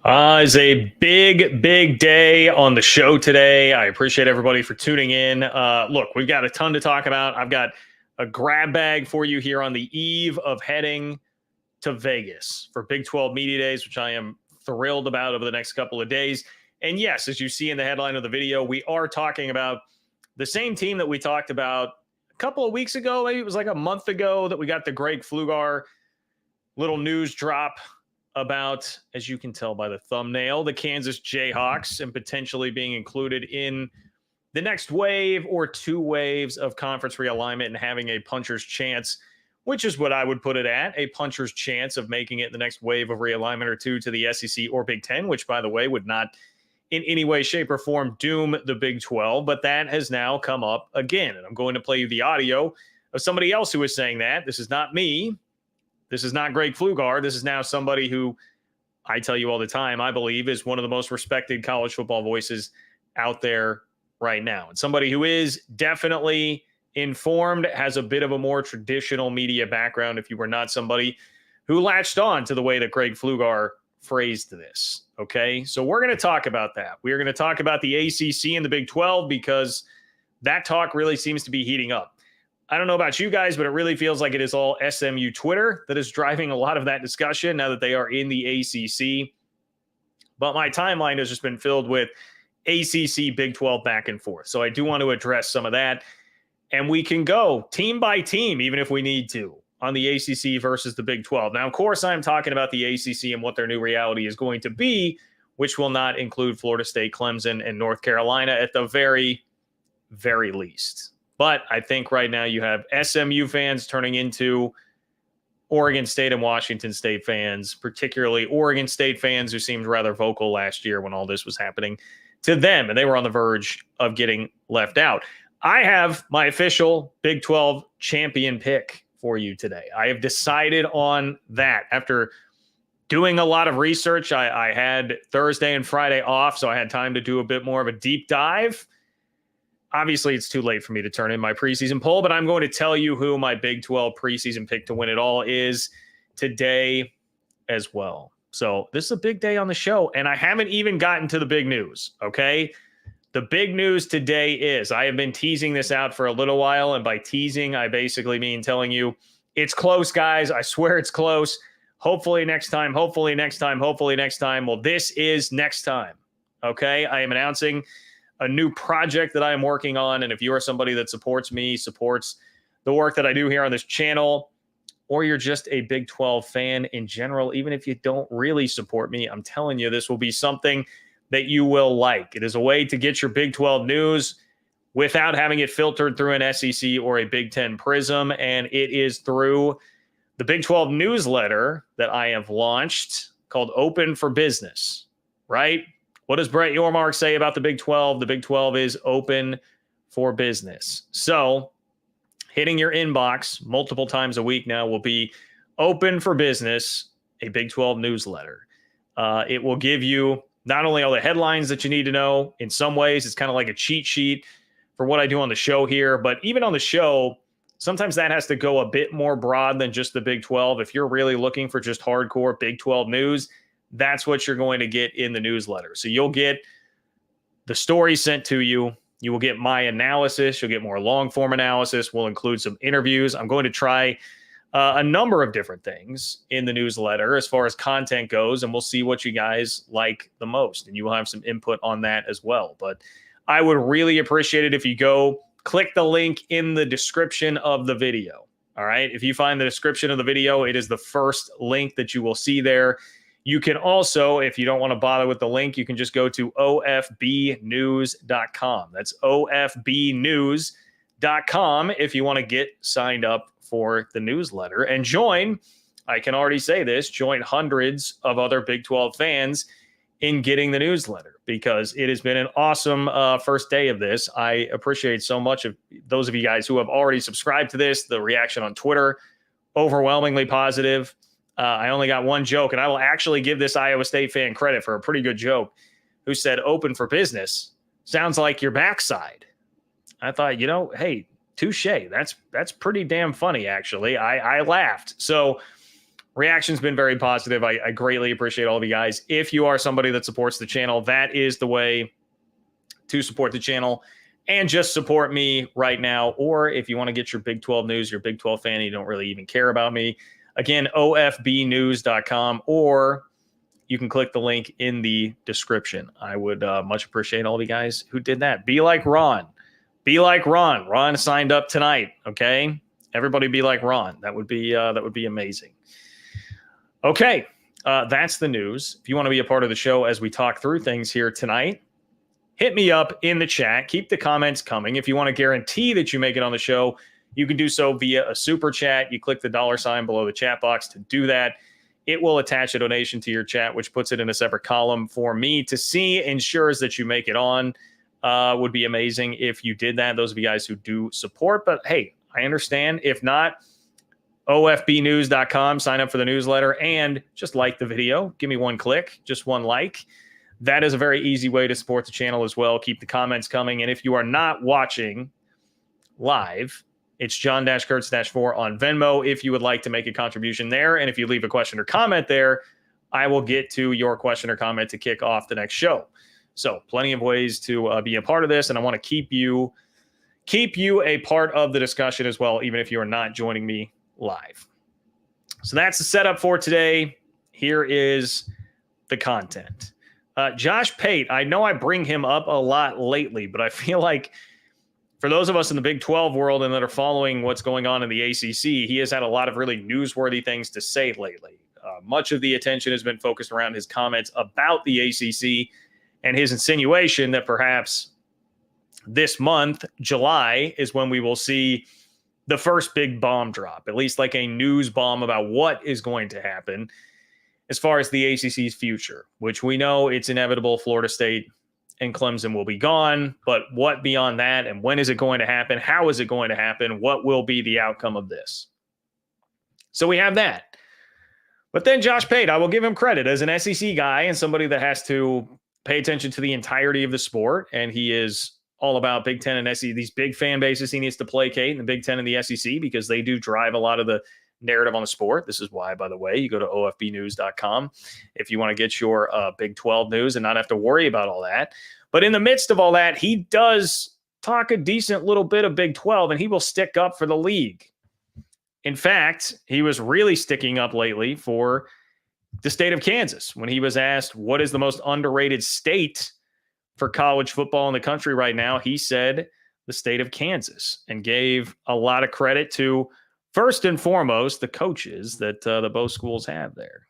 It's a big, big day on the show today. I appreciate everybody for tuning in. Look, we've got a ton to talk about. I've got a grab bag for you here on the eve of heading to Vegas for Big 12 Media Days, which I am thrilled about over the next couple of days. And yes, as you see in the headline of the video, we are talking about the same team that we talked about a couple of weeks ago. Maybe it was like a month ago that we got the Greg Pflugar little news drop about, as you can tell by the thumbnail, the Kansas Jayhawks and potentially being included in the next wave or two waves of conference realignment and having a puncher's chance, which is what I would put it at, a puncher's chance of making it the next wave of realignment or two to the SEC or Big Ten, which, by the way, would not in any way, shape, or form doom the Big 12. But that has now come up again. And I'm going to play you the audio of somebody else who is saying that. This is not me. This is not Greg Pflugar. This is now somebody who I tell you all the time, I believe is one of the most respected college football voices out there right now. And somebody who is definitely informed, has a bit of a more traditional media background if you were not somebody who latched on to the way that Greg Pflugar phrased this. Okay, so we're going to talk about that. We're going to talk about the ACC and the Big 12 because that talk really seems to be heating up. I don't know about you guys, but it really feels like it is all SMU Twitter that is driving a lot of that discussion now that they are in the ACC. But my timeline has just been filled with ACC, Big 12 back and forth. So I do want to address some of that. And we can go team by team, even if we need to, on the ACC versus the Big 12. Now, of course, I'm talking about the ACC and what their new reality is going to be, which will not include Florida State, Clemson, and North Carolina at the very, very least. But I think right now you have SMU fans turning into Oregon State and Washington State fans, particularly Oregon State fans who seemed rather vocal last year when all this was happening to them, and they were on the verge of getting left out. I have my official Big 12 champion pick for you today. I have decided on that. After doing a lot of research, I had Thursday and Friday off, so I had time to do a bit more of a deep dive. Obviously, it's too late for me to turn in my preseason poll, but I'm going to tell you who my Big 12 preseason pick to win it all is today as well. So this is a big day on the show, and I haven't even gotten to the big news, okay? The big news today is I have been teasing this out for a little while, and by teasing, I basically mean telling you it's close, guys. I swear it's close. Hopefully next time, hopefully next time, hopefully next time. Well, this is next time, okay? I am announcing a new project that I am working on. And if you are somebody that supports me, supports the work that I do here on this channel, or you're just a Big 12 fan in general, even if you don't really support me, I'm telling you, this will be something that you will like. It is a way to get your Big 12 news without having it filtered through an SEC or a Big 10 prism. And it is through the Big 12 newsletter that I have launched called Open for Business, right? What does Brett Yormark say about the Big 12? The Big 12 is open for business. So hitting your inbox multiple times a week now will be Open for Business, a Big 12 newsletter. It will give you not only all the headlines that you need to know, in some ways it's kind of like a cheat sheet for what I do on the show here, but even on the show, sometimes that has to go a bit more broad than just the Big 12. If you're really looking for just hardcore Big 12 news, that's what you're going to get in the newsletter. So you'll get the story sent to you. You will get my analysis. You'll get more long-form analysis. We'll include some interviews. I'm going to try a number of different things in the newsletter as far as content goes, and we'll see what you guys like the most. And you will have some input on that as well. But I would really appreciate it if you go click the link in the description of the video. All right. If you find the description of the video, it is the first link that you will see there. You can also, if you don't want to bother with the link, you can just go to ofbnews.com. That's ofbnews.com if you want to get signed up for the newsletter and join, I can already say this, join hundreds of other Big 12 fans in getting the newsletter because it has been an awesome first day of this. I appreciate so much of those of you guys who have already subscribed to this. The reaction on Twitter, overwhelmingly positive. I only got one joke, and I will actually give this Iowa State fan credit for a pretty good joke, who said, open for business sounds like your backside. I thought, hey, touche. That's pretty damn funny, actually. I laughed. So reaction's been very positive. I greatly appreciate all of you guys. If you are somebody that supports the channel, that is the way to support the channel and just support me right now. Or if you want to get your Big 12 news, you're a Big 12 fan, and you don't really even care about me, again, ofbnews.com, or you can click the link in the description. I would much appreciate all of you guys who did that. Be like Ron. Be like Ron. Ron signed up tonight, okay? Everybody be like Ron. That would be amazing. Okay, that's the news. If you want to be a part of the show as we talk through things here tonight, hit me up in the chat. Keep the comments coming. If you want to guarantee that you make it on the show, you can do so via a super chat. You click the $ below the chat box to do that. It will attach a donation to your chat, which puts it in a separate column for me to see, ensures that you make it on. Would be amazing if you did that. Those of you guys who do support. But hey, I understand. If not, ofbnews.com, sign up for the newsletter, and just like the video. Give me one click, just one like. That is a very easy way to support the channel as well. Keep the comments coming. And if you are not watching live, it's John-Kurtz-4 on Venmo if you would like to make a contribution there. And if you leave a question or comment there, I will get to your question or comment to kick off the next show. So plenty of ways to be a part of this. And I want to keep you a part of the discussion as well, even if you are not joining me live. So that's the setup for today. Here is the content. Josh Pate, I know I bring him up a lot lately, but I feel like for those of us in the Big 12 world and that are following what's going on in the ACC, he has had a lot of really newsworthy things to say lately. Much of the attention has been focused around his comments about the ACC and his insinuation that perhaps this month, July, is when we will see the first big bomb drop, at least like a news bomb about what is going to happen as far as the ACC's future, which we know it's inevitable. Florida State and Clemson will be gone, but what beyond that, and when is it going to happen? How is it going to happen? What will be the outcome of this? So we have that. But then Josh Pate, I will give him credit as an SEC guy and somebody that has to pay attention to the entirety of the sport, and he is all about Big Ten and SEC, these big fan bases he needs to placate in the Big Ten and the SEC because they do drive a lot of the narrative on the sport. This is why, by the way, you go to ofbnews.com if you want to get your Big 12 news and not have to worry about all that. But in the midst of all that, he does talk a decent little bit of Big 12, and he will stick up for the league. In fact, he was really sticking up lately for the state of Kansas when he was asked what is the most underrated state for college football in the country right now. He said the state of Kansas and gave a lot of credit to, first and foremost, the coaches that the both schools have there.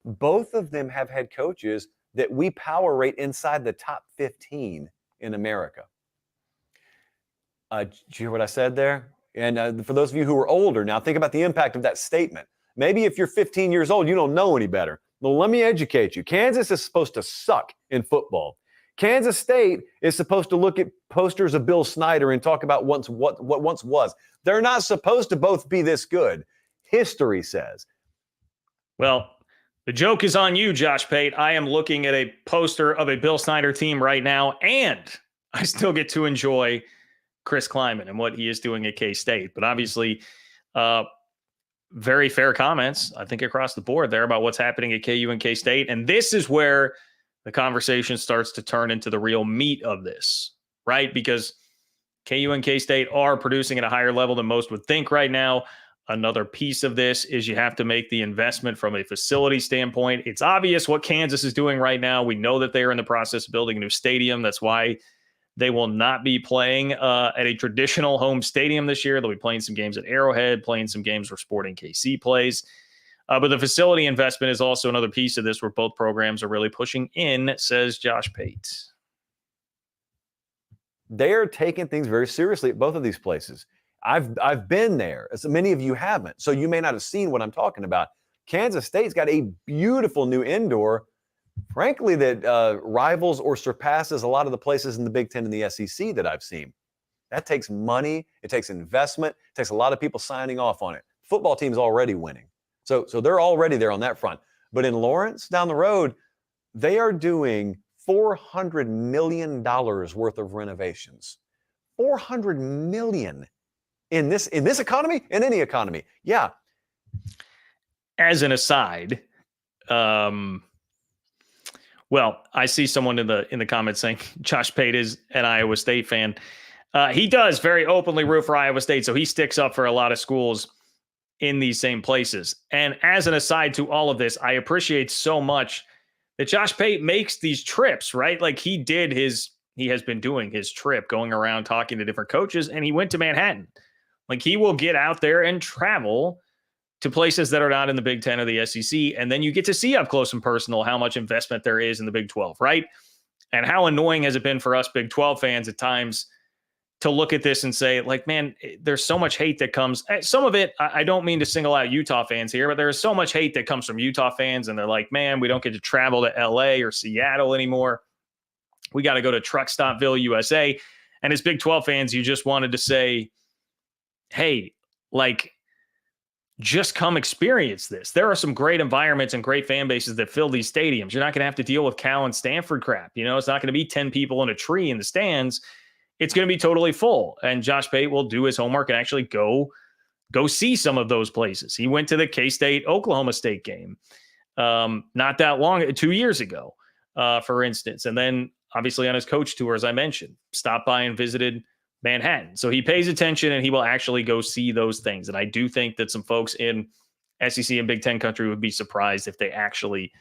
Both of them have had coaches that we power rate inside the top 15 in America. Did you hear what I said there? And for those of you who are older, now think about the impact of that statement. Maybe if you're 15 years old, you don't know any better. Well, let me educate you. Kansas is supposed to suck in football. Kansas State is supposed to look at posters of Bill Snyder and talk about what once was. They're not supposed to both be this good. History says. Well, the joke is on you, Josh Pate. I am looking at a poster of a Bill Snyder team right now, and I still get to enjoy Chris Kleiman and what he is doing at K-State. But obviously, very fair comments, I think, across the board there about what's happening at KU and K-State. And this is where the conversation starts to turn into the real meat of this, right? Because KU and K-State are producing at a higher level than most would think right now. Another piece of this is you have to make the investment from a facility standpoint. It's obvious what Kansas is doing right now. We know that they are in the process of building a new stadium. That's why they will not be playing at a traditional home stadium this year. They'll be playing some games at Arrowhead, playing some games where Sporting KC plays. But the facility investment is also another piece of this where both programs are really pushing in, says Josh Pate. They're taking things very seriously at both of these places. I've been there, as many of you haven't, so you may not have seen what I'm talking about. Kansas State's got a beautiful new indoor, frankly, that rivals or surpasses a lot of the places in the Big Ten and the SEC that I've seen. That takes money. It takes investment. It takes a lot of people signing off on it. Football team's already winning. So they're already there on that front. But in Lawrence, down the road, they are doing $400 million worth of renovations. $400 million in this economy, in any economy. Yeah, As an aside, well, I see someone in the comments saying Josh Pate is an Iowa State fan. He does very openly root for Iowa State, so he sticks up for a lot of schools in these same places. And as an aside to all of this, I appreciate so much that Josh Pate makes these trips, right? Like he has been doing his trip, going around talking to different coaches, and he went to Manhattan. Like he will get out there and travel to places that are not in the Big Ten or the SEC. And then you get to see up close and personal how much investment there is in the Big 12, right? And how annoying has it been for us Big 12 fans at times to look at this and say, like, man, there's so much hate that comes. Some of it, I don't mean to single out Utah fans here, but there is so much hate that comes from Utah fans. And they're like, man, we don't get to travel to LA or Seattle anymore. We got to go to Truck Stopville, USA. And as Big 12 fans, you just wanted to say, hey, like, just come experience this. There are some great environments and great fan bases that fill these stadiums. You're not going to have to deal with Cal and Stanford crap. You know, it's not going to be 10 people in a tree in the stands. It's going to be totally full. And Josh Pate will do his homework and actually go see some of those places. He went to the K-State Oklahoma State game not that long, 2 years ago, for instance. And then obviously on his coach tour, as I mentioned, stopped by and visited Manhattan. So he pays attention and he will actually go see those things. And I do think that some folks in SEC and Big Ten country would be surprised if they actually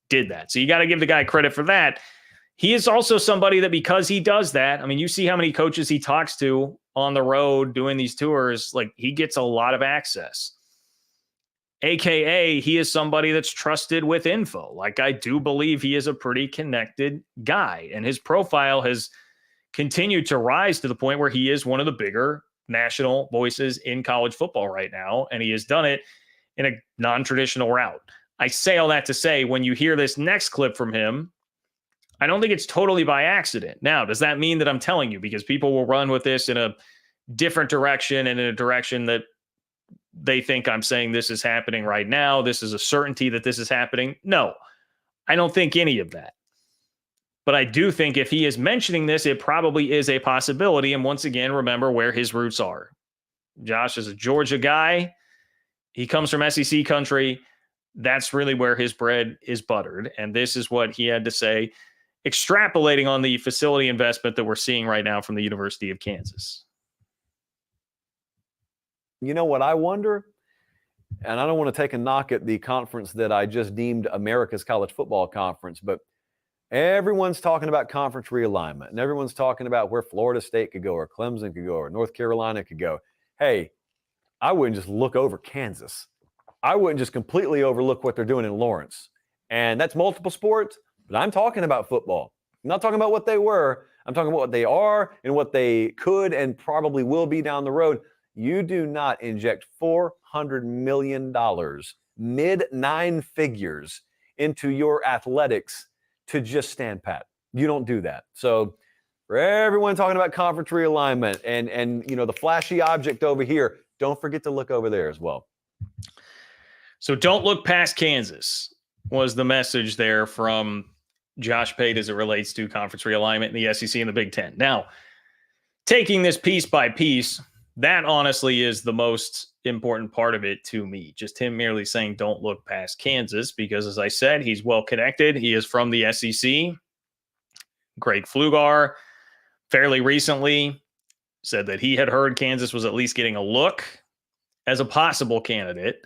did that. So you got to give the guy credit for that. He is also somebody that, because he does that, I mean, you see how many coaches he talks to on the road doing these tours, like he gets a lot of access. AKA, he is somebody that's trusted with info. Like I do believe he is a pretty connected guy, and his profile has continued to rise to the point where he is one of the bigger national voices in college football right now. And he has done it in a non-traditional route. I say all that to say, when you hear this next clip from him, I don't think it's totally by accident. Now, does that mean that I'm telling you, because people will run with this in a different direction and in a direction that they think I'm saying this is happening right now, this is a certainty that this is happening? No, I don't think any of that. But I do think if he is mentioning this, it probably is a possibility. And once again, remember where his roots are. Josh is a Georgia guy. He comes from SEC country. That's really where his bread is buttered. And this is what he had to say, extrapolating on the facility investment that we're seeing right now from the University of Kansas. You know what I wonder? And I don't want to take a knock at the conference that I just deemed America's College Football Conference, but everyone's talking about conference realignment, and everyone's talking about where Florida State could go, or Clemson could go, or North Carolina could go. Hey, I wouldn't just look over Kansas. I wouldn't just completely overlook what they're doing in Lawrence. And that's multiple sports, but I'm talking about football. I'm not talking about what they were. I'm talking about what they are and what they could and probably will be down the road. You do not inject $400 million, mid nine figures, into your athletics to just stand pat. You don't do that. So for everyone talking about conference realignment and you know, the flashy object over here, don't forget to look over there as well. So don't look past Kansas was the message there from Josh Pate as it relates to conference realignment in the SEC and the Big Ten. Now, taking this piece by piece, that honestly is the most important part of it to me. Just him merely saying, don't look past Kansas, because as I said, he's well connected. He is from the SEC. Greg Pflugar fairly recently said that he had heard Kansas was at least getting a look as a possible candidate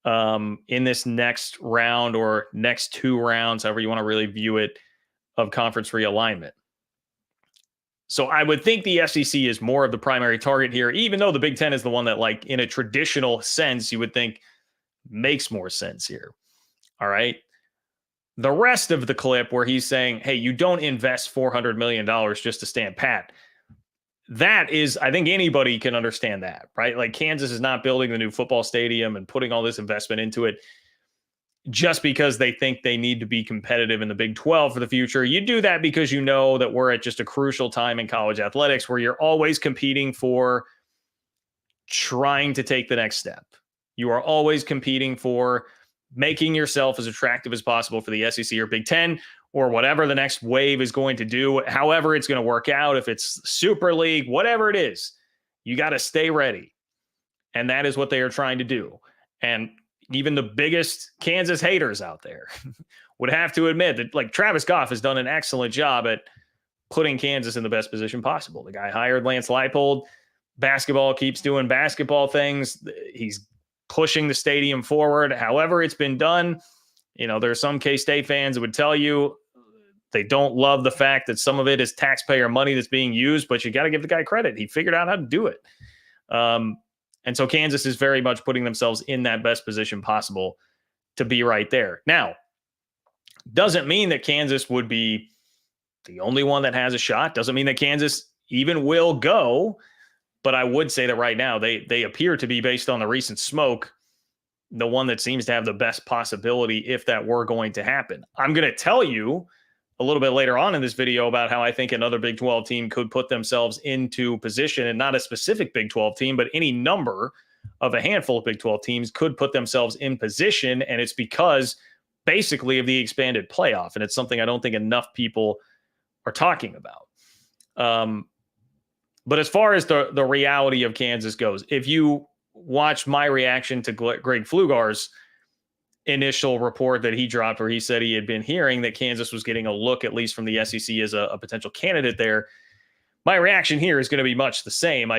in this next round or next two rounds, however you want to really view it, of conference realignment. So I would think the SEC is more of the primary target here, even though the Big Ten is the one that, like, in a traditional sense, you would think makes more sense here. All right. The rest of the clip where he's saying, hey, you don't invest $400 million just to stand pat. That is, I think anybody can understand that, right? Like, Kansas is not building the new football stadium and putting all this investment into it just because they think they need to be competitive in the Big 12 for the future. You do that because you know that we're at just a crucial time in college athletics where you're always competing for trying to take the next step. You are always competing for making yourself as attractive as possible for the SEC or Big 10 or whatever the next wave is going to do, however it's going to work out, if it's Super League, whatever it is, you got to stay ready. And that is what they are trying to do. And even the biggest Kansas haters out there would have to admit that, like, Travis Goff has done an excellent job at putting Kansas in the best position possible. The guy hired Lance Leipold. Basketball keeps doing basketball things. He's pushing the stadium forward. However it's been done, there are some K-State fans that would tell you they don't love the fact that some of it is taxpayer money that's being used, but you got to give the guy credit. He figured out how to do it. And so Kansas is very much putting themselves in that best position possible to be right there. Now, doesn't mean that Kansas would be the only one that has a shot. Doesn't mean that Kansas even will go. But I would say that right now they appear to be, based on the recent smoke, the one that seems to have the best possibility if that were going to happen. I'm going to tell you a little bit later on in this video about how I think another Big 12 team could put themselves into position, and not a specific Big 12 team, but any number of a handful of Big 12 teams could put themselves in position. And it's because basically of the expanded playoff. And it's something I don't think enough people are talking about. But as far as the reality of Kansas goes, if you watch my reaction to Greg Pflugar's initial report that he dropped, where he said he had been hearing that Kansas was getting a look, at least from the SEC, as a potential candidate there, my reaction here is going to be much the same.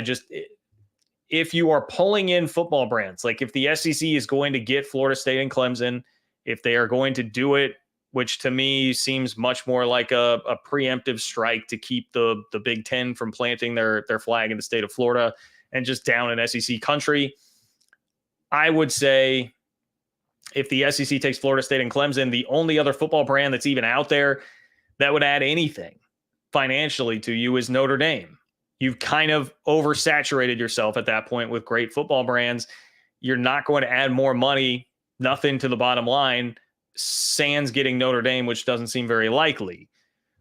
If you are pulling in football brands, like if the SEC is going to get Florida State and Clemson, if they are going to do it, which to me seems much more like a preemptive strike to keep the Big Ten from planting their flag in the state of Florida and just down in SEC country, I would say if the SEC takes Florida State and Clemson, the only other football brand that's even out there that would add anything financially to you is Notre Dame. You've kind of oversaturated yourself at that point with great football brands. You're not going to add more money, nothing to the bottom line, sans getting Notre Dame, which doesn't seem very likely.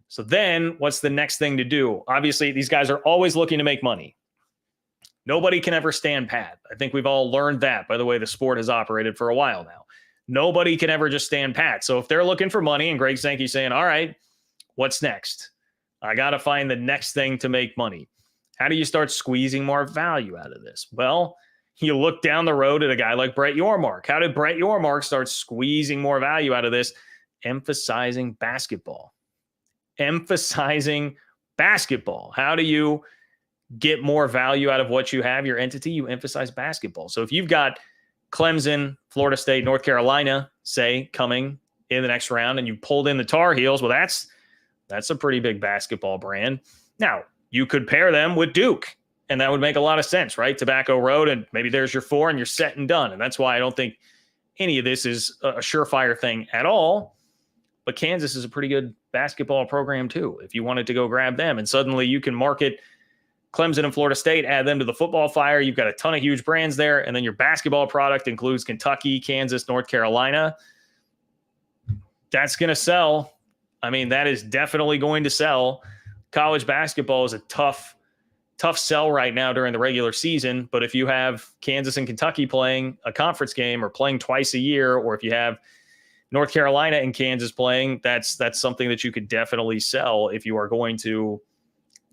So then what's the next thing to do? Obviously, these guys are always looking to make money. Nobody can ever stand pat. I think we've all learned that by the way the sport has operated for a while now. Nobody can ever just stand pat. So if they're looking for money and Greg Sankey's saying, all right, what's next? I got to find the next thing to make money. How do you start squeezing more value out of this? Well, you look down the road at a guy like Brett Yormark. How did Brett Yormark start squeezing more value out of this? Emphasizing basketball. Emphasizing basketball. How do you get more value out of what you have, your entity? You emphasize basketball. So if you've got Clemson, Florida State, North Carolina, say, coming in the next round, and you pulled in the Tar Heels, well, that's a pretty big basketball brand. Now, you could pair them with Duke, and that would make a lot of sense, right? Tobacco Road, and maybe there's your four, and you're set and done. And that's why I don't think any of this is a surefire thing at all. But Kansas is a pretty good basketball program, too, if you wanted to go grab them. And suddenly you can market Clemson and Florida State, add them to the football fire. You've got a ton of huge brands there. And then your basketball product includes Kentucky, Kansas, North Carolina. That's going to sell. I mean, that is definitely going to sell. College basketball is a tough sell right now during the regular season. But if you have Kansas and Kentucky playing a conference game or playing twice a year, or if you have North Carolina and Kansas playing, that's something that you could definitely sell if you are going to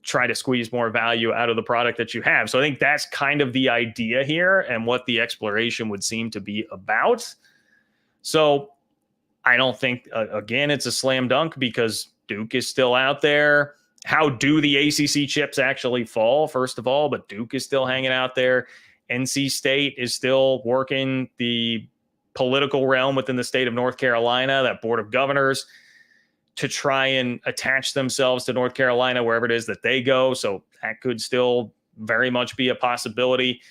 try to squeeze more value out of the product that you have. So I think that's kind of the idea here and what the exploration would seem to be about. So I don't think, again, it's a slam dunk because Duke is still out there. How do the ACC chips actually fall, first of all? But Duke is still hanging out there. NC State is still working the political realm within the state of North Carolina, that board of governors, to try and attach themselves to North Carolina wherever it is that they go. So that could still very much be a possibility.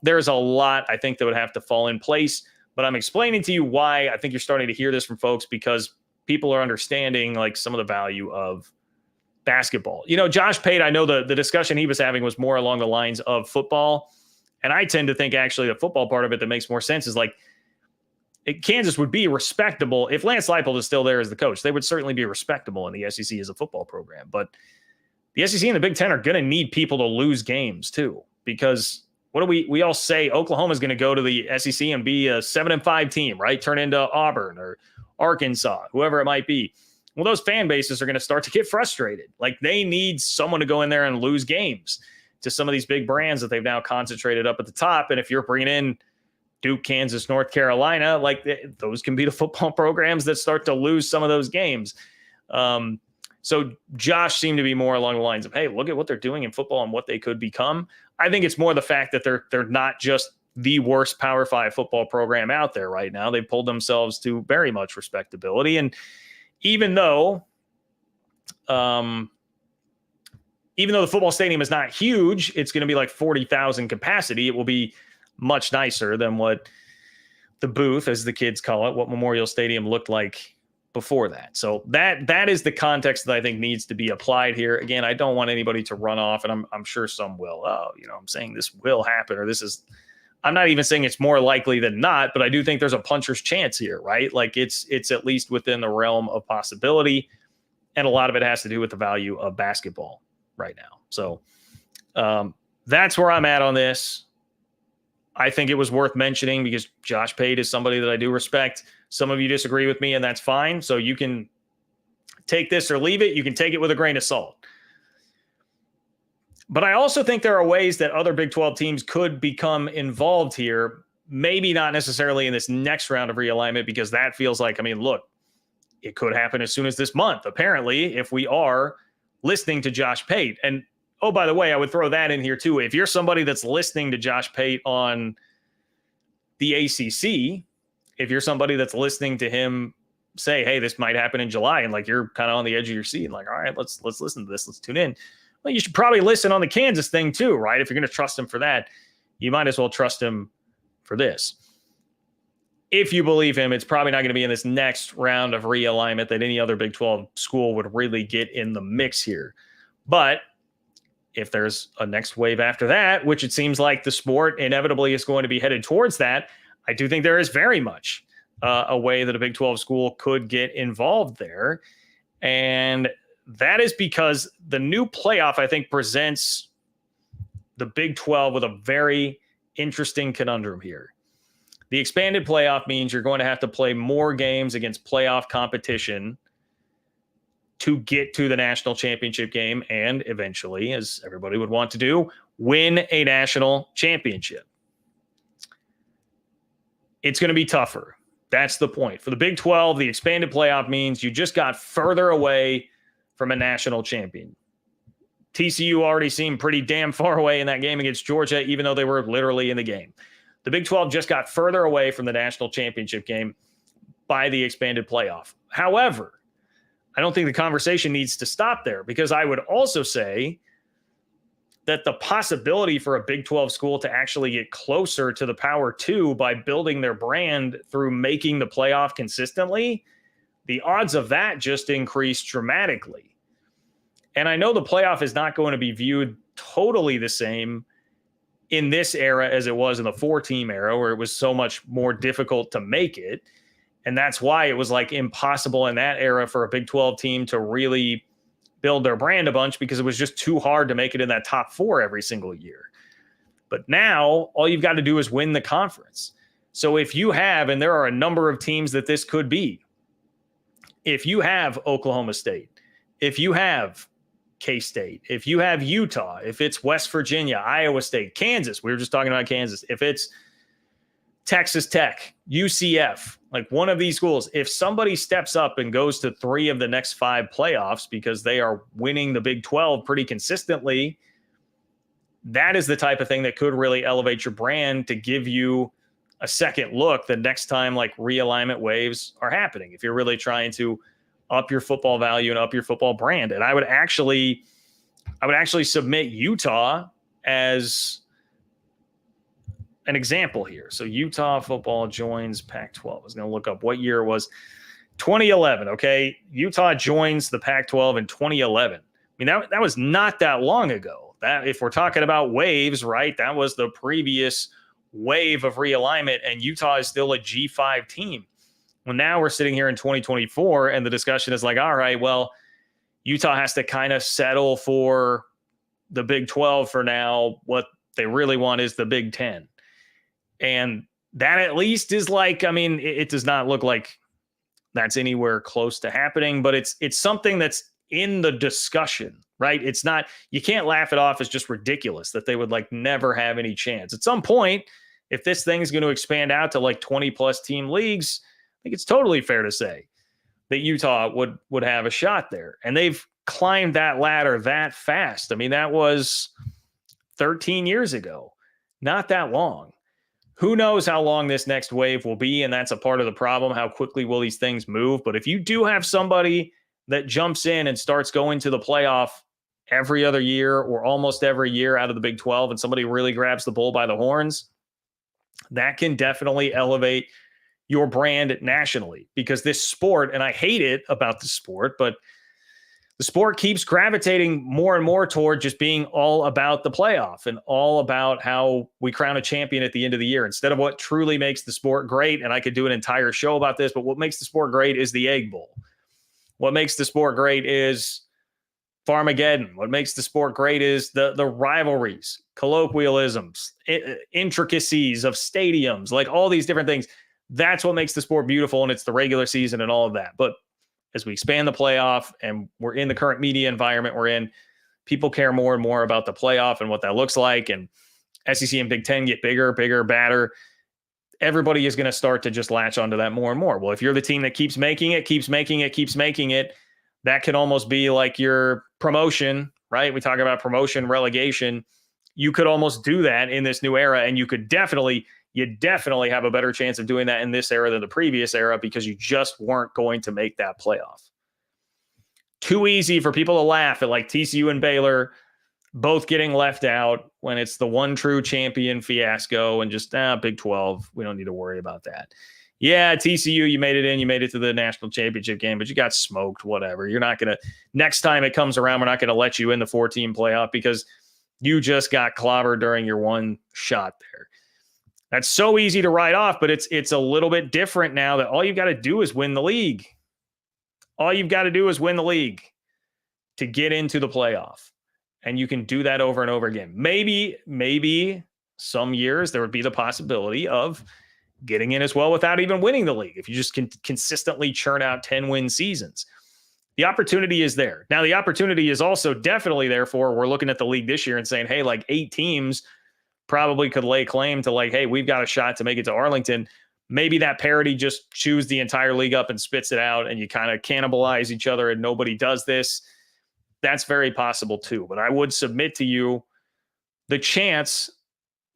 There's a lot, I think, that would have to fall in place. But I'm explaining to you why I think you're starting to hear this from folks, because people are understanding like some of the value of basketball. Josh Pate, I know the discussion he was having was more along the lines of football. And I tend to think actually the football part of it that makes more sense is like, Kansas would be respectable if Lance Leipold is still there as the coach. They would certainly be respectable in the SEC as a football program. But the SEC and the Big Ten are going to need people to lose games too, because what do we all say? Oklahoma is going to go to the SEC and be a 7-5 team, right? Turn into Auburn or Arkansas, whoever it might be. Well, those fan bases are going to start to get frustrated. Like they need someone to go in there and lose games to some of these big brands that they've now concentrated up at the top. And if you're bringing in Duke, Kansas, North Carolina, like those can be the football programs that start to lose some of those games. So Josh seemed to be more along the lines of, hey, look at what they're doing in football and what they could become. I think it's more the fact that they're not just the worst Power 5 football program out there right now. They've pulled themselves to very much respectability. And even though the football stadium is not huge, it's going to be like 40,000 capacity. It will be much nicer than what the booth, as the kids call it, what Memorial Stadium looked like before that. So that is the context that I think needs to be applied here. Again, I don't want anybody to run off, and I'm sure some will. Oh, I'm saying this will happen, or this is. I'm not even saying it's more likely than not, but I do think there's a puncher's chance here, right? Like it's at least within the realm of possibility, and a lot of it has to do with the value of basketball right now. So that's where I'm at on this. I think it was worth mentioning because Josh Pate is somebody that I do respect. Some of you disagree with me, and that's fine. So you can take this or leave it. You can take it with a grain of salt. But I also think there are ways that other Big 12 teams could become involved here. Maybe not necessarily in this next round of realignment, because that feels like, look, it could happen as soon as this month, apparently, if we are listening to Josh Pate. And oh, by the way, I would throw that in here too. If you're somebody that's listening to Josh Pate on the ACC, if you're somebody that's listening to him say, hey, this might happen in July, and like you're kind of on the edge of your seat, like, all right, let's listen to this. Let's tune in. Well, you should probably listen on the Kansas thing too, right? If you're going to trust him for that, you might as well trust him for this. If you believe him, it's probably not going to be in this next round of realignment that any other Big 12 school would really get in the mix here. But if there's a next wave after that, which it seems like the sport inevitably is going to be headed towards that, I do think there is very much a way that a Big 12 school could get involved there. And that is because the new playoff, I think, presents the Big 12 with a very interesting conundrum here. The expanded playoff means you're going to have to play more games against playoff competition to get to the national championship game and eventually, as everybody would want to do, win a national championship. It's going to be tougher. That's the point. For the Big 12, the expanded playoff means you just got further away from a national champion. TCU already seemed pretty damn far away in that game against Georgia, even though they were literally in the game. The Big 12 just got further away from the national championship game by the expanded playoff. However, I don't think the conversation needs to stop there, because I would also say that the possibility for a Big 12 school to actually get closer to the Power 2 by building their brand through making the playoff consistently, the odds of that just increase dramatically. And I know the playoff is not going to be viewed totally the same in this era as it was in the 4-team era, where it was so much more difficult to make it. And that's why it was like impossible in that era for a Big 12 team to really build their brand a bunch, because it was just too hard to make it in that top 4 every single year. But now all you've got to do is win the conference. So if you have, and there are a number of teams that this could be, if you have Oklahoma State, if you have K-State, if you have Utah, if it's West Virginia, Iowa State, Kansas, we were just talking about Kansas, if it's Texas Tech, UCF, like one of these schools, if somebody steps up and goes to 3 of the next 5 playoffs because they are winning the Big 12 pretty consistently, that is the type of thing that could really elevate your brand to give you a second look the next time like realignment waves are happening, if you're really trying to up your football value and up your football brand. And I would actually submit Utah as an example here. So Utah football joins Pac-12. I was going to look up what year it was. 2011. Okay. Utah joins the Pac-12 in 2011. I mean, that was not that long ago. That, if we're talking about waves, right, that was the previous wave of realignment, and Utah is still a G5 team. Well, now we're sitting here in 2024, and the discussion is like, all right, well, Utah has to kind of settle for the Big 12 for now. What they really want is the Big 10. And that at least is like, I mean, it does not look like that's anywhere close to happening, but it's something that's in the discussion, right? It's not, you can't laugh it off as just ridiculous that they would like never have any chance. At some point, If this thing's going to expand out to like 20 plus team leagues, I think it's totally fair to say that Utah would have a shot there. And they've climbed that ladder that fast. I mean, that was 13 years ago, not that long. Who knows how long this next wave will be, and that's a part of the problem. How quickly will these things move? But if you do have somebody that jumps in and starts going to the playoff every other year or almost every year out of the Big 12, and somebody really grabs the bull by the horns, that can definitely elevate your brand nationally. Because this sport, and I hate it about the sport, but the sport keeps gravitating more and more toward just being all about the playoff and all about how we crown a champion at the end of the year instead of what truly makes the sport great. And I could do an entire show about this, but what makes the sport great is the Egg Bowl. What makes the sport great is Farmageddon. What makes the sport great is the rivalries, colloquialisms, intricacies of stadiums, like all these different things. That's what makes the sport beautiful, and it's the regular season and all of that. But as we expand the playoff and we're in the current media environment we're in, people care more and more about the playoff and what that looks like. And SEC and Big Ten get bigger, badder. Everybody is going to start to just latch onto that more and more. Well, if you're the team that keeps making it, that can almost be like your promotion, right? We talk about promotion, relegation. You could almost do that in this new era, and you definitely have a better chance of doing that in this era than the previous era because you just weren't going to make that playoff. Too easy for people to laugh at like TCU and Baylor both getting left out when it's the one true champion fiasco and just, Big 12, we don't need to worry about that. Yeah, TCU, you made it to the national championship game, but you got smoked, whatever. You're not going to, next time it comes around, we're not going to let you in the 4-team playoff because you just got clobbered during your one shot there. That's so easy to write off, but it's a little bit different now that all you've got to do is win the league. All you've got to do is win the league to get into the playoff. And you can do that over and over again. Maybe some years there would be the possibility of getting in as well without even winning the league. If you just can consistently churn out 10-win seasons, the opportunity is there. Now, the opportunity is also definitely there for, we're looking at the league this year and saying, hey, like 8 teams probably could lay claim to like, hey, we've got a shot to make it to Arlington. Maybe that parity just chews the entire league up and spits it out and you kind of cannibalize each other and nobody does this. That's very possible too. But I would submit to you the chance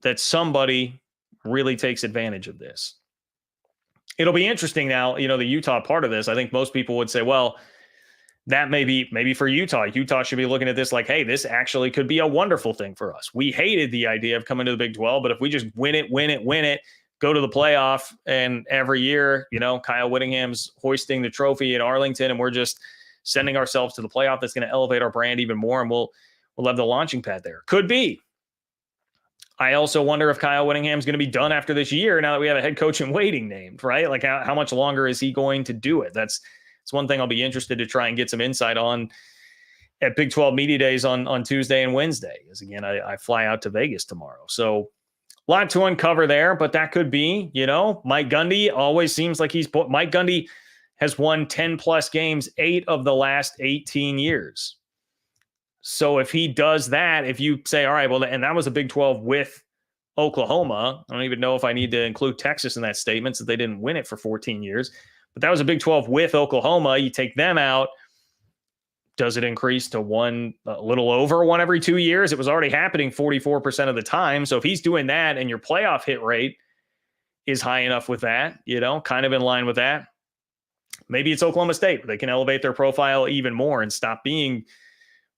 that somebody really takes advantage of this. It'll be interesting now, the Utah part of this. I think most people would say, well, that maybe for Utah should be looking at this like, hey, this actually could be a wonderful thing for us. We hated the idea of coming to the Big 12, but if we just win it, go to the playoff, and every year, Kyle Whittingham's hoisting the trophy in Arlington, and we're just sending ourselves to the playoff, that's going to elevate our brand even more, and we'll have the launching pad there. Could be. I also wonder if Kyle Whittingham's going to be done after this year now that we have a head coach in waiting named, right? Like how much longer is he going to do it? It's one thing I'll be interested to try and get some insight on at Big 12 Media Days on Tuesday and Wednesday. Because again, I fly out to Vegas tomorrow. So a lot to uncover there, but that could be, Mike Gundy always seems like Mike Gundy has won 10 plus games 8 of the last 18 years. So if he does that, if you say, all right, well, and that was a Big 12 with Oklahoma. I don't even know if I need to include Texas in that statement since they didn't win it for 14 years. But that was a Big 12 with Oklahoma. You take them out. Does it increase to a little over one every 2 years? It was already happening 44% of the time. So if he's doing that and your playoff hit rate is high enough with that, kind of in line with that, maybe it's Oklahoma State where they can elevate their profile even more and stop being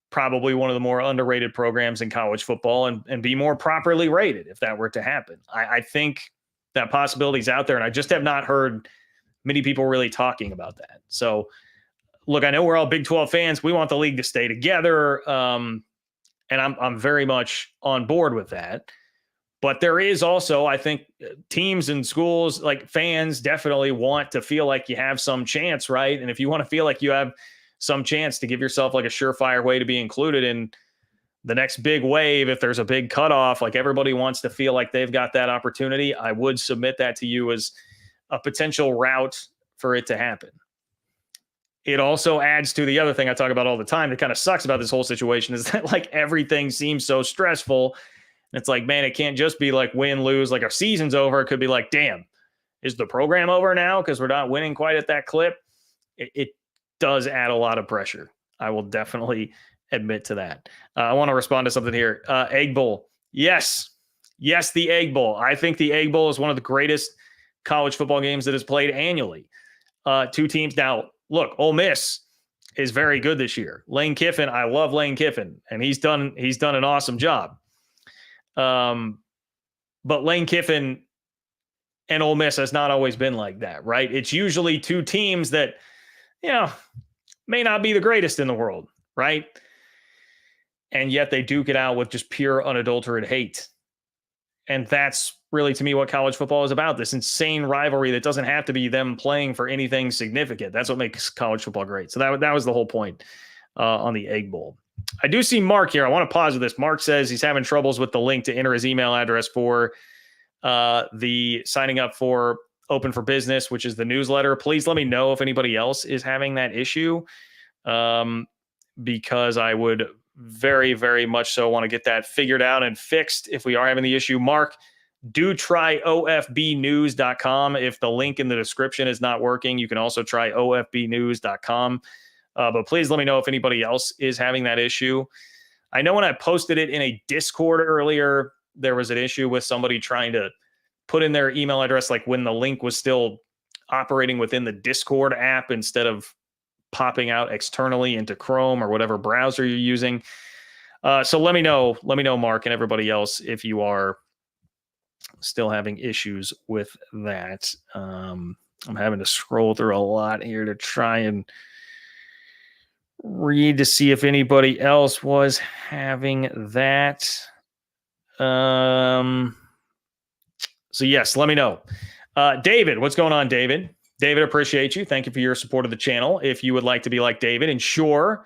probably one of the more underrated programs in college football and be more properly rated if that were to happen. I think that possibility is out there, and I just have not heard many people really talking about that. So look, I know we're all Big 12 fans. We want the league to stay together. And I'm very much on board with that. But there is also, I think, teams and schools, like fans, definitely want to feel like you have some chance, right? And if you want to feel like you have some chance to give yourself like a surefire way to be included in the next big wave, if there's a big cutoff, like everybody wants to feel like they've got that opportunity, I would submit that to you as a potential route for it to happen. It also adds to the other thing I talk about all the time that kind of sucks about this whole situation is that like everything seems so stressful It's like, man, it can't just be like win, lose, like our season's over. It could be like, damn, is the program over now because we're not winning quite at that clip? It does add a lot of pressure. I will definitely admit to that. I want to respond to something here. Egg Bowl. Yes, the Egg Bowl. I think the Egg Bowl is one of the greatest college football games that is played annually. Two teams. Now, look, Ole Miss is very good this year. Lane Kiffin, I love Lane Kiffin, and he's done an awesome job. But Lane Kiffin and Ole Miss has not always been like that, right? It's usually two teams that, may not be the greatest in the world, right? And yet they duke it out with just pure unadulterated hate. And that's really, to me, what college football is about. This insane rivalry that doesn't have to be them playing for anything significant. That's what makes college football great. So that was the whole point on the Egg Bowl. I do see Mark here. I want to pause with this. Mark says he's having troubles with the link to enter his email address for the signing up for Open for Business, which is the newsletter. Please let me know if anybody else is having that issue, because I would very, very much so want to get that figured out and fixed if we are having the issue. Mark, do try ofbnews.com. If the link in the description is not working, you can also try ofbnews.com. But please let me know if anybody else is having that issue. I know when I posted it in a Discord earlier, there was an issue with somebody trying to put in their email address like when the link was still operating within the Discord app instead of popping out externally into Chrome or whatever browser you're using. So let me know, Mark, and everybody else, if you are still having issues with that. I'm having to scroll through a lot here to try and read to see if anybody else was having that. So yes, let me know. David, what's going on, David? David, appreciate you. Thank you for your support of the channel. If you would like to be like David, ensure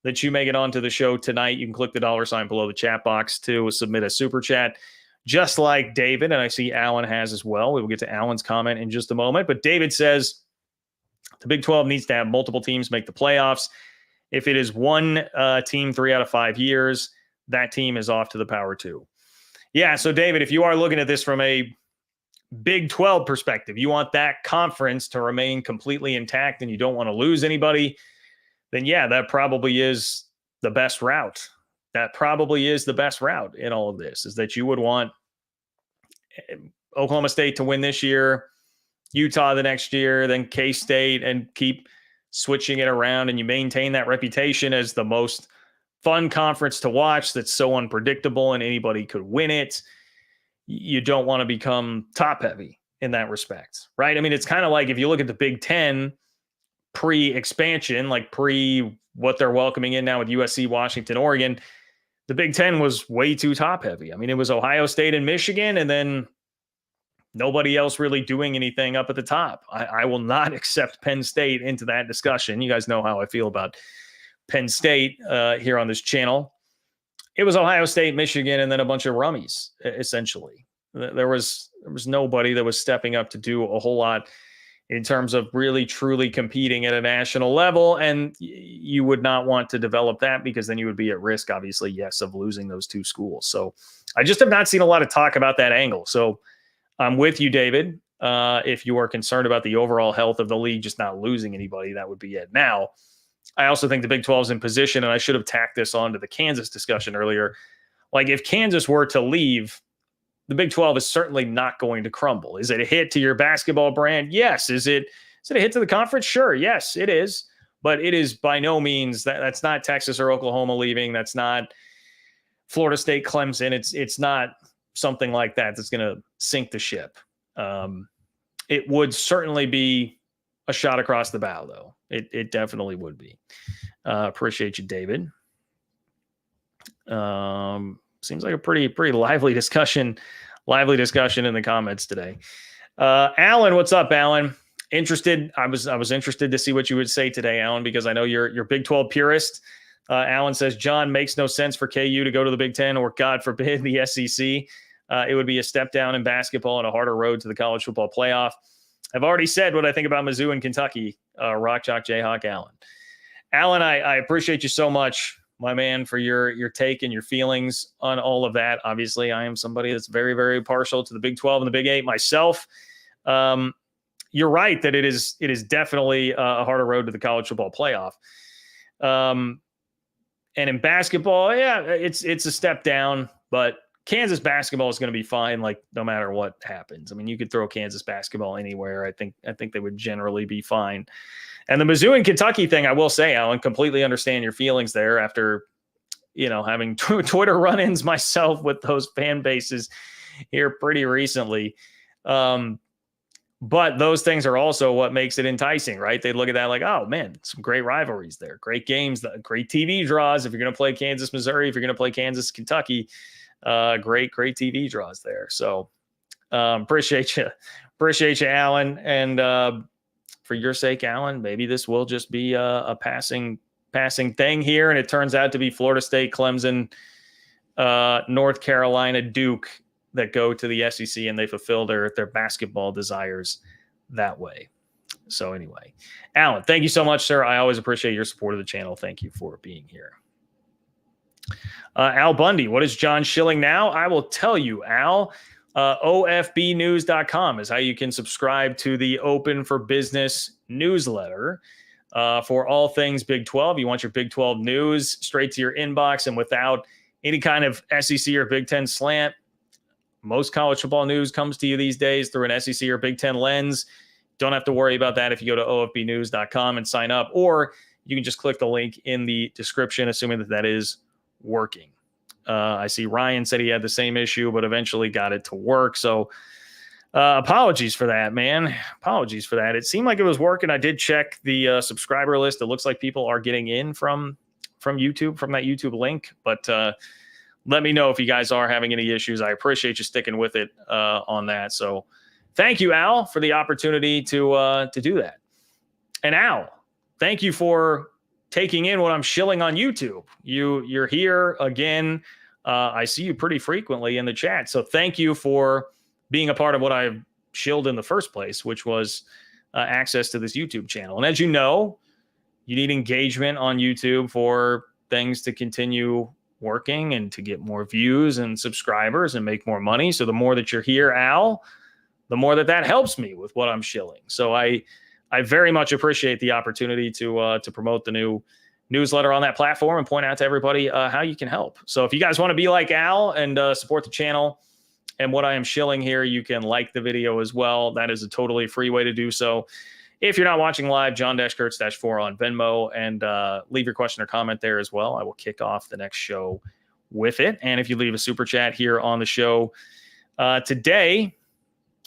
that you make it onto the show tonight. You can click the $ below the chat box to submit a super chat, just like David. And I see Allan has as well. We will get to Allan's comment in just a moment. But David says the Big 12 needs to have multiple teams make the playoffs. If it is one team 3 out of 5 years, that team is off to the Power 2. Yeah, so David, if you are looking at this from a Big 12 perspective, you want that conference to remain completely intact and you don't want to lose anybody, then yeah, that probably is the best route. That probably is the best route in all of this, is that you would want Oklahoma State to win this year, Utah the next year, then K-State, and keep switching it around, and you maintain that reputation as the most fun conference to watch that's so unpredictable and anybody could win it. You don't want to become top heavy in that respect, right? I mean, it's kind of like if you look at the Big Ten pre-expansion, like pre what they're welcoming in now with USC, Washington, Oregon, the Big Ten was way too top heavy. I mean, it was Ohio State and Michigan, and then nobody else really doing anything up at the top. I will not accept Penn State into that discussion. You guys know how I feel about Penn State here on this channel. It was Ohio State, Michigan, and then a bunch of rummies, essentially. There was nobody that was stepping up to do a whole lot in terms of really, truly competing at a national level, and you would not want to develop that because then you would be at risk, obviously, yes, of losing those two schools. So I just have not seen a lot of talk about that angle. So I'm with you, David. If you are concerned about the overall health of the league, just not losing anybody, that would be it. Now, I also think the Big 12 is in position, and I should have tacked this on to the Kansas discussion earlier. Like, if Kansas were to leave, the Big 12 is certainly not going to crumble. Is it a hit to your basketball brand? Yes. Is it a hit to the conference? Sure. Yes, it is. But it is by no means that's not Texas or Oklahoma leaving. That's not Florida State, Clemson. It's not something like that that's going to sink the ship. It would certainly be a shot across the bow, though. It definitely would be. Appreciate you, David. Seems like a pretty lively discussion in the comments today. Allan, what's up, Allan? Interested? I was interested to see what you would say today, Allan, because I know you're Big 12 purist. Allan says, John, makes no sense for KU to go to the Big 10 or, God forbid, the SEC. It would be a step down in basketball and a harder road to the college football playoff. I've already said what I think about Mizzou and Kentucky. Rock Chalk Jayhawk Allan. Allan, I appreciate you so much, my man, for your take and your feelings on all of that. Obviously, I am somebody that's very, very partial to the Big 12 and the Big 8 myself. You're right that it is definitely a harder road to the college football playoff. And in basketball, yeah, it's a step down, but Kansas basketball is going to be fine, like no matter what happens. I mean, you could throw Kansas basketball anywhere. I think they would generally be fine. And the Mizzou and Kentucky thing, I will say, Alan, completely understand your feelings there after, having Twitter run-ins myself with those fan bases here pretty recently. But those things are also what makes it enticing, right? They look at that like, oh man, some great rivalries there, great games, great TV draws. If you're going to play Kansas, Missouri, if you're going to play Kansas, Kentucky, great TV draws there. So appreciate you, Alan. And for your sake, Alan, maybe this will just be a passing thing here, and it turns out to be Florida State, Clemson, North Carolina, Duke that go to the SEC, and they fulfill their basketball desires that way. So anyway, Alan, thank you so much, sir. I always appreciate your support of the channel. Thank you for being here. Al Bundy, what is John shilling now? I will tell you, Al. OFBnews.com is how you can subscribe to the Open for Business newsletter for all things Big 12. You want your Big 12 news straight to your inbox and without any kind of SEC or Big 10 slant. Most college football news comes to you these days through an SEC or Big 10 lens. Don't have to worry about that if you go to OFBnews.com and sign up, or you can just click the link in the description, assuming that is working. I see Ryan said he had the same issue, but eventually got it to work. So apologies for that, man. Apologies for that. It seemed like it was working. I did check the subscriber list. It looks like people are getting in from YouTube, from that YouTube link. But let me know if you guys are having any issues. I appreciate you sticking with it on that. So thank you, Al, for the opportunity to do that. And Al, thank you for taking in what I'm shilling on YouTube. You're here again. I see you pretty frequently in the chat. So thank you for being a part of what I've shilled in the first place, which was access to this YouTube channel. And as you know, you need engagement on YouTube for things to continue working and to get more views and subscribers and make more money. So the more that you're here, Al, the more that helps me with what I'm shilling. So I very much appreciate the opportunity to promote the new newsletter on that platform and point out to everybody how you can help. So if you guys want to be like Al and support the channel and what I am shilling here, you can like the video as well. That is a totally free way to do so. If you're not watching live, John-Kurtz-4 on Venmo, and leave your question or comment there as well. I will kick off the next show with it. And if you leave a super chat here on the show today,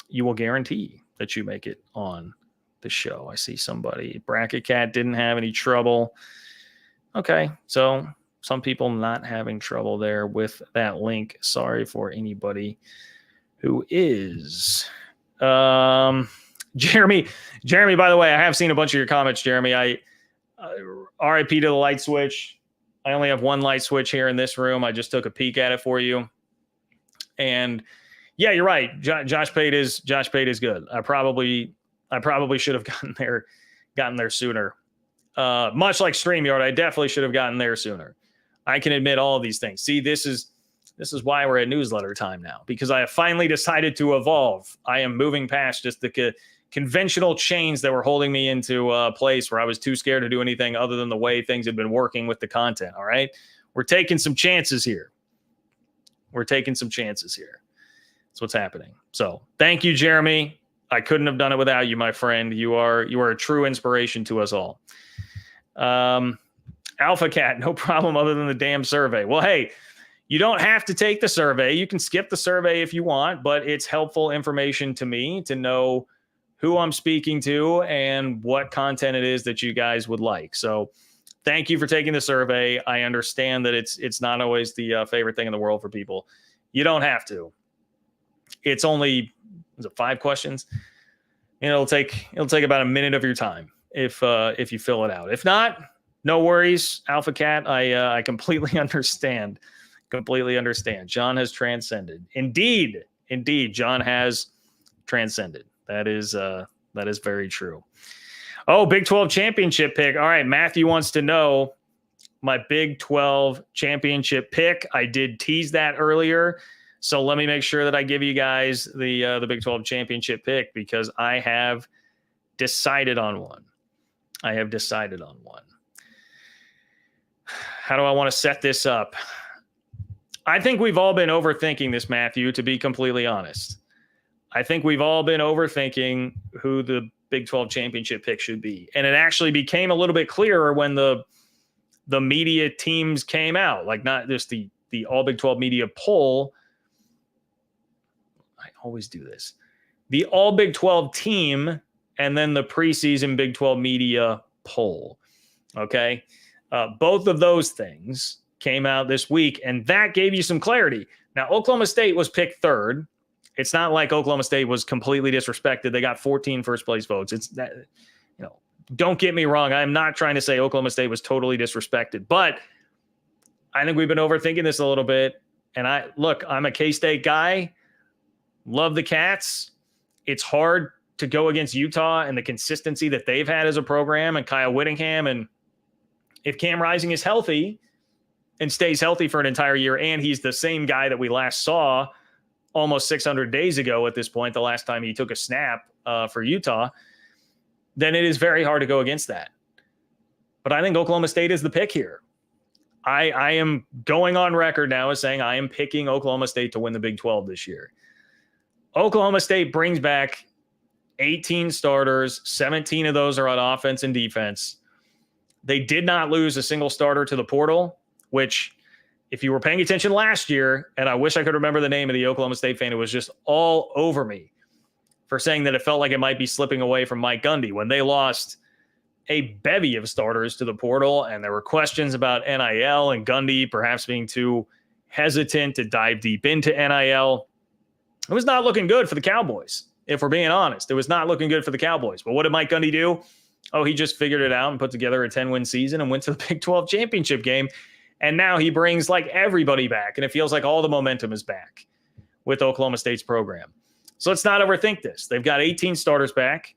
you will guarantee that you make it on the show. I see somebody, Bracket Cat, didn't have any trouble. Okay, so some people not having trouble there with that link. Sorry for anybody who is. Jeremy, by the way, I have seen a bunch of your comments, Jeremy. RIP to the light switch. I only have one light switch here in this room. I just took a peek at it for you. And yeah, you're right. Josh Pate is good. I probably should have gotten there sooner. Much like StreamYard, I definitely should have gotten there sooner. I can admit all of these things. See, this is why we're at newsletter time now, because I have finally decided to evolve. I am moving past just the conventional chains that were holding me into a place where I was too scared to do anything other than the way things had been working with the content. All right. We're taking some chances here. That's what's happening. So thank you, Jeremy. I couldn't have done it without you, my friend. You are a true inspiration to us all. Alpha Cat, no problem other than the damn survey. Well, hey, you don't have to take the survey. You can skip the survey if you want, but it's helpful information to me to know who I'm speaking to and what content it is that you guys would like. So thank you for taking the survey. I understand that it's not always the favorite thing in the world for people. You don't have to. It's only 5 questions. And it'll take about a minute of your time if you fill it out. If not, no worries, Alpha Cat. I completely understand. John has transcended. Indeed, John has transcended. That is very true. Oh, Big 12 championship pick. All right, Matthew wants to know my Big 12 championship pick. I did tease that earlier. So let me make sure that I give you guys the Big 12 championship pick, because I have decided on one. How do I want to set this up? I think we've all been overthinking this, Matthew, to be completely honest. I think we've all been overthinking who the Big 12 championship pick should be. And it actually became a little bit clearer when the media teams came out, like not just the All Big 12 media poll. I always do this. The All Big 12 team and then the preseason Big 12 media poll. Okay. Both of those things came out this week, and that gave you some clarity. Now, Oklahoma State was picked third. It's not like Oklahoma State was completely disrespected. They got 14 first place votes. It's that, don't get me wrong. I'm not trying to say Oklahoma State was totally disrespected, but I think we've been overthinking this a little bit. And I'm a K-State guy. Love the Cats. It's hard to go against Utah and the consistency that they've had as a program, and Kyle Whittingham. And if Cam Rising is healthy and stays healthy for an entire year, and he's the same guy that we last saw almost 600 days ago at this point, the last time he took a snap for Utah, then it is very hard to go against that. But I think Oklahoma State is the pick here. I am going on record now as saying I am picking Oklahoma State to win the Big 12 this year. Oklahoma State brings back 18 starters. 17 of those are on offense and defense. They did not lose a single starter to the portal, which, if you were paying attention last year, and I wish I could remember the name of the Oklahoma State fan who was just all over me for saying that it felt like it might be slipping away from Mike Gundy when they lost a bevy of starters to the portal, and there were questions about NIL and Gundy perhaps being too hesitant to dive deep into NIL. It was not looking good for the Cowboys, if we're being honest. It was not looking good for the Cowboys. But what did Mike Gundy do? Oh, he just figured it out and put together a 10-win season and went to the Big 12 championship game. And now he brings like everybody back, and it feels like all the momentum is back with Oklahoma State's program. So let's not overthink this. They've got 18 starters back.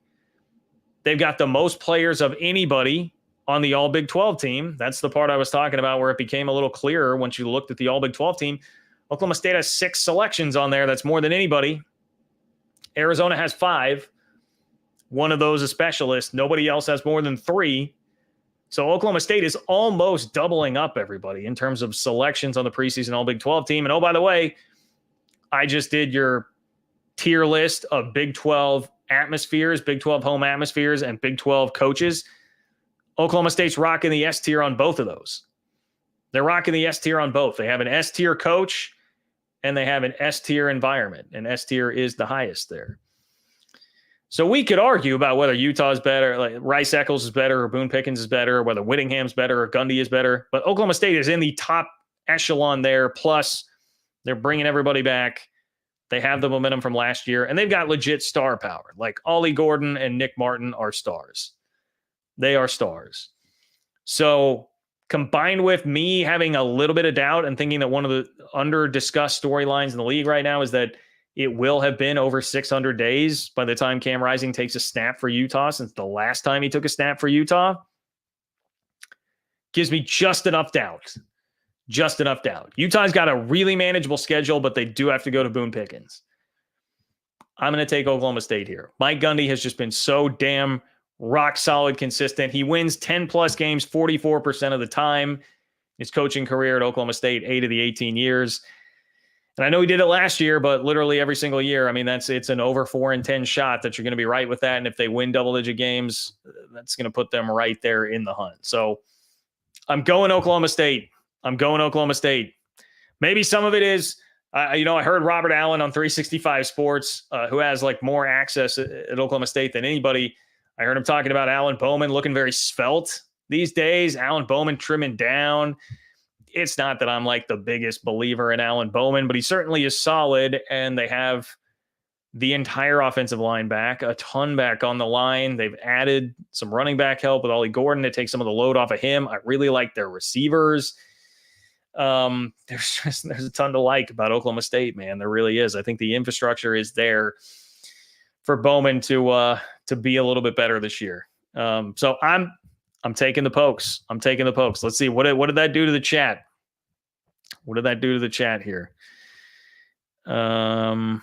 They've got the most players of anybody on the All Big 12 team. That's the part I was talking about where it became a little clearer once you looked at the All Big 12 team. Oklahoma State has 6 selections on there. That's more than anybody. Arizona has 5. One of those a specialist. Nobody else has more than 3. So Oklahoma State is almost doubling up everybody in terms of selections on the preseason All Big 12 team. And oh, by the way, I just did your tier list of Big 12 atmospheres, Big 12 home atmospheres, and Big 12 coaches. Oklahoma State's rocking the S tier on both of those. They're rocking the S tier on both. They have an S tier coach and they have an S tier environment, and S tier is the highest there. So we could argue about whether Utah is better, like Rice Eccles is better, or Boone Pickens is better, or whether Whittingham's better, or Gundy is better. But Oklahoma State is in the top echelon there. Plus, they're bringing everybody back. They have the momentum from last year, and they've got legit star power. Like Ollie Gordon and Nick Martin are stars. They are stars. So combined with me having a little bit of doubt and thinking that one of the under-discussed storylines in the league right now is that it will have been over 600 days by the time Cam Rising takes a snap for Utah, since the last time he took a snap for Utah, gives me just enough doubt. Just enough doubt. Utah's got a really manageable schedule, but they do have to go to Boone Pickens. I'm going to take Oklahoma State here. Mike Gundy has just been so damn rock solid consistent. He wins 10-plus games 44% of the time. His coaching career at Oklahoma State, 8 of the 18 years. And I know he did it last year, but literally every single year, I mean, it's an over 4-10 shot that you're going to be right with that. And if they win double-digit games, that's going to put them right there in the hunt. So I'm going Oklahoma State. Maybe some of it is, I heard Robert Allen on 365 Sports, who has like more access at Oklahoma State than anybody. I heard him talking about Allan Bowman looking very svelte these days. Allan Bowman trimming down. It's not that I'm like the biggest believer in Allan Bowman, but he certainly is solid, and they have the entire offensive line back, a ton back on the line. They've added some running back help with Ollie Gordon to take some of the load off of him. I really like their receivers. There's a ton to like about Oklahoma State, man. There really is. I think the infrastructure is there for Bowman to be a little bit better this year. So I'm I'm taking the Pokes. Let's see. What did that do to the chat? What did that do to the chat here? Wow.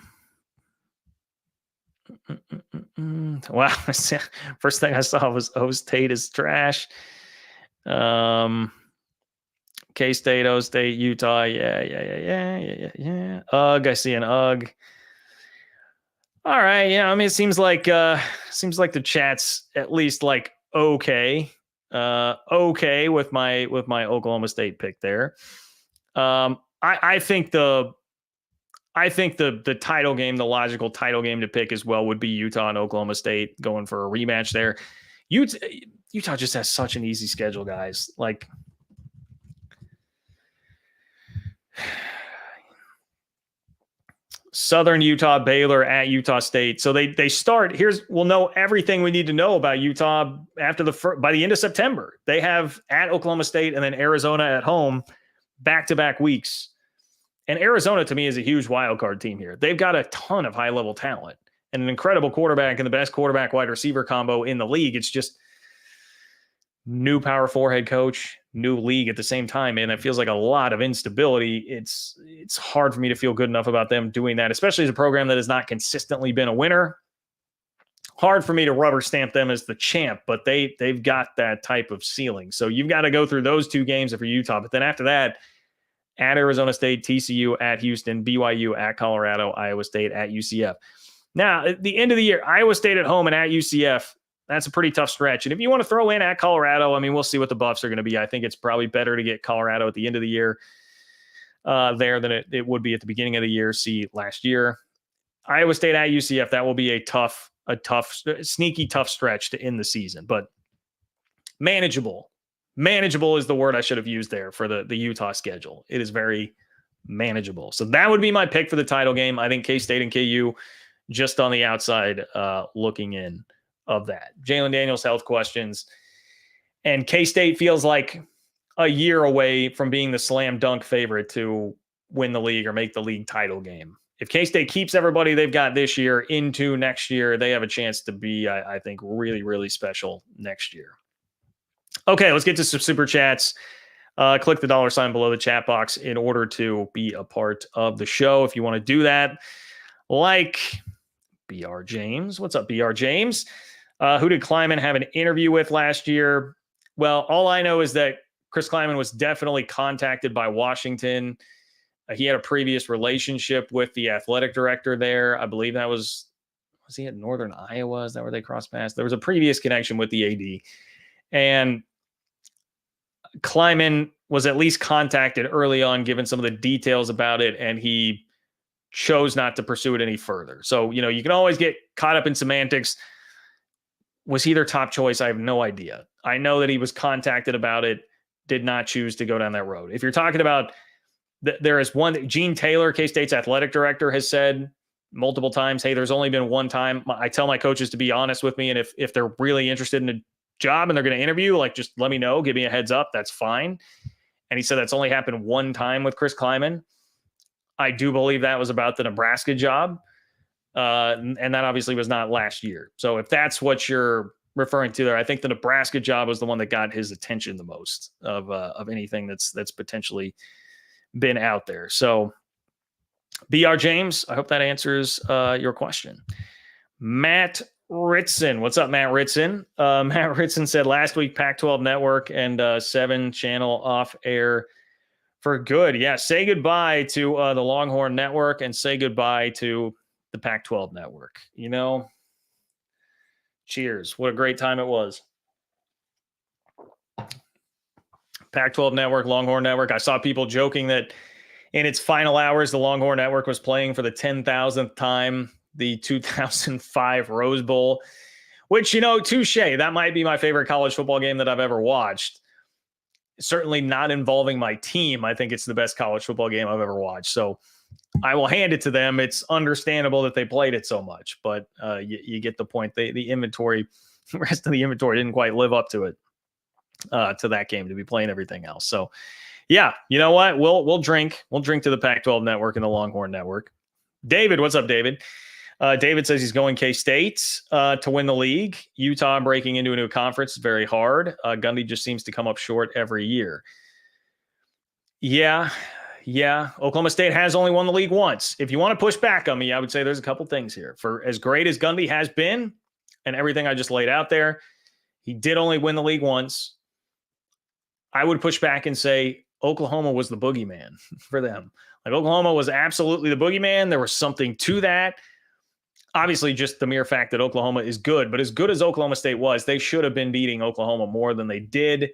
First thing I saw was Tate is trash. K-State, O-State, Utah. Yeah. Ugh, I see an ugh. All right. Yeah. I mean, it seems like the chat's at least like okay. Okay with my Oklahoma State pick there. I think the title game, the logical title game to pick as well would be Utah and Oklahoma State going for a rematch there. Utah just has such an easy schedule, guys. Like, Southern Utah, Baylor, at Utah State. So they start. We'll know everything we need to know about Utah after by the end of September. They have at Oklahoma State and then Arizona at home, back-to-back weeks. And Arizona, to me, is a huge wild card team here. They've got a ton of high-level talent and an incredible quarterback and the best quarterback-wide receiver combo in the league. It's just new Power 4 head coach, new league at the same time, and it feels like a lot of instability. It's hard for me to feel good enough about them doing that, especially as a program that has not consistently been a winner. Hard for me to rubber stamp them as the champ, but they've got that type of ceiling. So you've got to go through those two games for Utah. But then after that, at Arizona State, TCU, at Houston, BYU, at Colorado, Iowa State, at UCF. Now, at the end of the year, Iowa State at home and at UCF, that's a pretty tough stretch. And if you want to throw in at Colorado, I mean, we'll see what the buffs are going to be. I think it's probably better to get Colorado at the end of the year there than it would be at the beginning of the year. See last year. Iowa State at UCF, that will be a sneaky tough stretch to end the season, but manageable. Manageable is the word I should have used there for the Utah schedule. It is very manageable. So that would be my pick for the title game. I think K-State and KU just on the outside looking in of that. Jalen Daniels health questions. And K-State feels like a year away from being the slam dunk favorite to win the league or make the league title game. If K-State keeps everybody they've got this year into next year, they have a chance to be, I think, really, really special next year. Okay, let's get to some super chats. Click the $ below the chat box in order to be a part of the show. If you want to do that, like BR James. What's up, BR James? Who did Kleiman have an interview with last year? Well, all I know is that Chris Kleiman was definitely contacted by Washington. He had a previous relationship with the athletic director there. I believe that was he at Northern Iowa? Is that where they crossed paths? There was a previous connection with the AD. And Kleiman was at least contacted early on, given some of the details about it, and he chose not to pursue it any further. So, you can always get caught up in semantics. Was he their top choice? I have no idea. I know that he was contacted about it, did not choose to go down that road. If you're talking about, there is one, Gene Taylor, K-State's athletic director, has said multiple times, hey, there's only been one time. I tell my coaches to be honest with me, and if they're really interested in a job and they're going to interview, like, just let me know, give me a heads up, that's fine. And he said that's only happened one time with Chris Kleiman. I do believe that was about the Nebraska job. And that obviously was not last year. So if that's what you're referring to there, I think the Nebraska job was the one that got his attention the most of anything that's potentially been out there. So BR James, I hope that answers your question. Matt Ritson. What's up, Matt Ritson? Matt Ritson said last week, Pac-12 Network and 7-channel off air for good. Yeah, say goodbye to the Longhorn Network and say goodbye to the Pac-12 Network. Cheers. What a great time it was. Pac-12 Network, Longhorn Network. I saw people joking that in its final hours, the Longhorn Network was playing for the 10,000th time the 2005 Rose Bowl, which, touche. That might be my favorite college football game that I've ever watched. Certainly not involving my team. I think it's the best college football game I've ever watched. So I will hand it to them. It's understandable that they played it so much, but you get the point. The inventory, the rest of the inventory didn't quite live up to it, to that game, to be playing everything else. So yeah, you know what? We'll drink to the Pac-12 Network and the Longhorn Network. David, what's up, David? David says he's going K-State to win the league. Utah breaking into a new conference is very hard. Gundy just seems to come up short every year. Yeah. Oklahoma State has only won the league once. If you want to push back on me, I would say there's a couple things here. For as great as Gundy has been and everything I just laid out there, he did only win the league once. I would push back and say Oklahoma was the boogeyman for them. Like Oklahoma was absolutely the boogeyman. There was something to that. Obviously, just the mere fact that Oklahoma is good, but as good as Oklahoma State was, they should have been beating Oklahoma more than they did.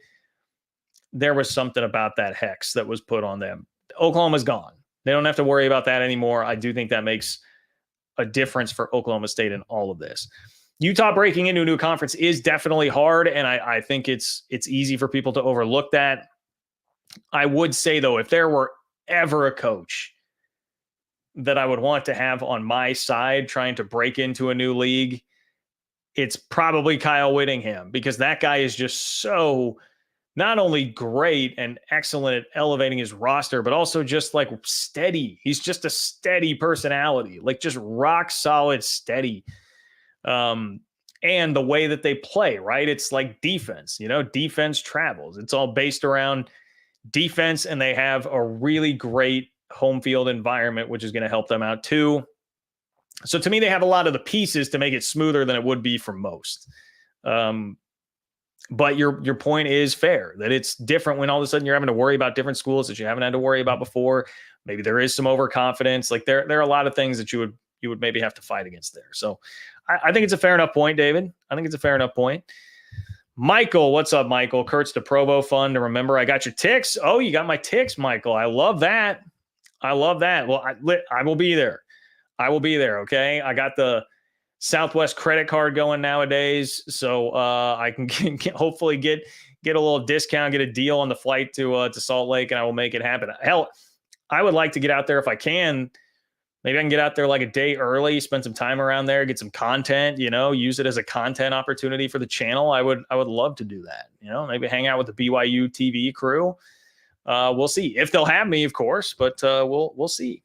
There was something about that hex that was put on them. Oklahoma's gone. They don't have to worry about that anymore. I do think that makes a difference for Oklahoma State in all of this. Utah breaking into a new conference is definitely hard, and I think it's easy for people to overlook that. I would say, though, if there were ever a coach that I would want to have on my side trying to break into a new league, it's probably Kyle Whittingham, because that guy is just so not only great and excellent at elevating his roster, but also just like steady. He's just a steady personality, like just rock solid steady. And the way that they play, right? It's like defense, defense travels. It's all based around defense, and they have a really great home field environment, which is going to help them out too. So to me, they have a lot of the pieces to make it smoother than it would be for most. But your point is fair, that it's different when all of a sudden you're having to worry about different schools that you haven't had to worry about before. Maybe there is some overconfidence. Like there are a lot of things that you would maybe have to fight against there. So I think it's a fair enough point, David. I think it's a fair enough point. Michael, what's up, Michael? Kurt's the Provo fund to remember. I got your ticks. Oh, you got my ticks, Michael. I love that. Well, I will be there. I will be there. Okay. I got the Southwest credit card going nowadays, so I can hopefully get a little discount, get a deal on the flight to Salt Lake, and I will make it happen. Hell, I would like to get out there if I can. Maybe I can get out there like a day early, spend some time around there, get some content, use it as a content opportunity for the channel. I would love to do that. Maybe hang out with the BYU TV crew. We'll see if they'll have me, of course, but we'll see.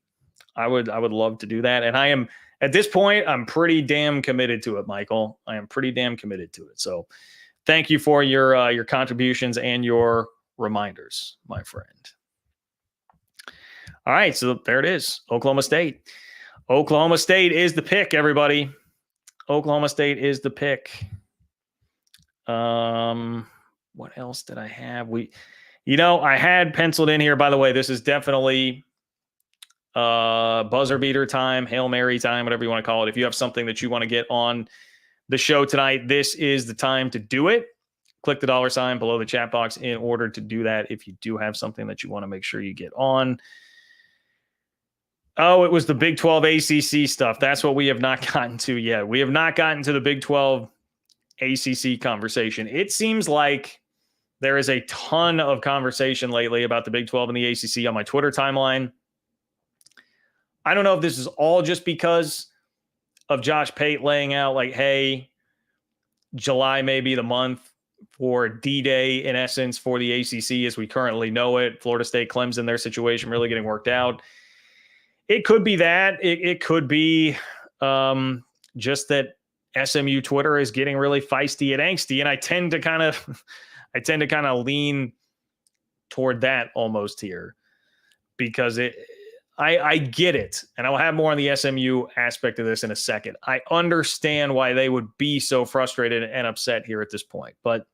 I would love to do that, and I am. At this point, I'm pretty damn committed to it, Michael. I am pretty damn committed to it. So thank you for your contributions and your reminders, my friend. All right, so there it is. Oklahoma State. Oklahoma State is the pick, everybody. Oklahoma State is the pick. What else did I have? I had penciled in here, by the way, this is definitely buzzer beater time, Hail Mary time, whatever you want to call it. If you have something that you want to get on the show tonight, this is the time to do it. Click the $ below the chat box in order to do that. If you do have something that you want to make sure you get on. Oh, it was the Big 12 ACC stuff. That's what we have not gotten to yet. We have not gotten to the Big 12 ACC conversation. It seems like there is a ton of conversation lately about the Big 12 and the ACC on my Twitter timeline. I don't know if this is all just because of Josh Pate laying out like, hey, July may be the month for D-Day, in essence, for the ACC as we currently know it. Florida State, Clemson, their situation really getting worked out. It could be that. It could be just that SMU Twitter is getting really feisty and angsty, and I tend to kind of lean toward that almost here because I get it, and I'll have more on the SMU aspect of this in a second. I understand why they would be so frustrated and upset here at this point, but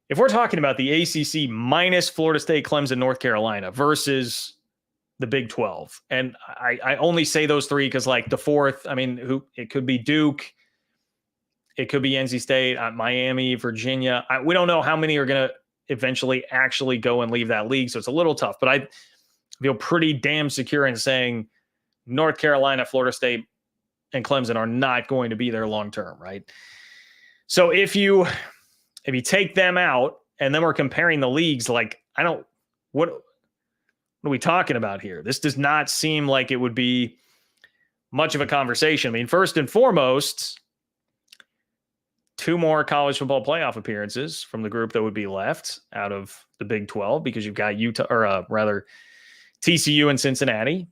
if we're talking about the ACC minus Florida State, Clemson, North Carolina versus the Big 12, and I only say those three because, like, the fourth, I mean, it could be Duke, it could be NC State, Miami, Virginia. We don't know how many are going to eventually actually go and leave that league, so it's a little tough. But I feel pretty damn secure in saying North Carolina, Florida State, and Clemson are not going to be there long term, right? So if you take them out, and then we're comparing the leagues, like, what are we talking about here? This does not seem like it would be much of a conversation. I mean, first and foremost, 2 more college football playoff appearances from the group that would be left out of the Big 12, because you've got TCU and Cincinnati.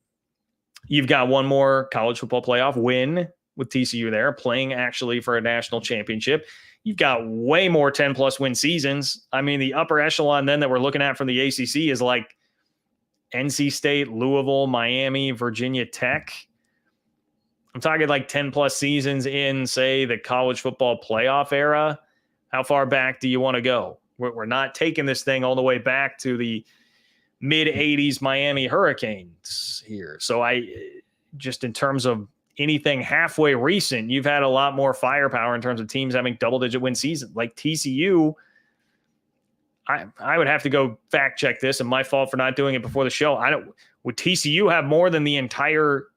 You've got one more college football playoff win with TCU there, playing actually for a national championship. You've got way more 10-plus win seasons. I mean, the upper echelon then that we're looking at from the ACC is like NC State, Louisville, Miami, Virginia Tech. I'm talking like 10-plus seasons in, say, the college football playoff era. How far back do you want to go? We're not taking this thing all the way back to the mid-'80s Miami Hurricanes here. So just in terms of anything halfway recent, you've had a lot more firepower in terms of teams having double-digit win seasons. Like TCU, I would have to go fact check this, and my fault for not doing it before the show. Would TCU have more than the entire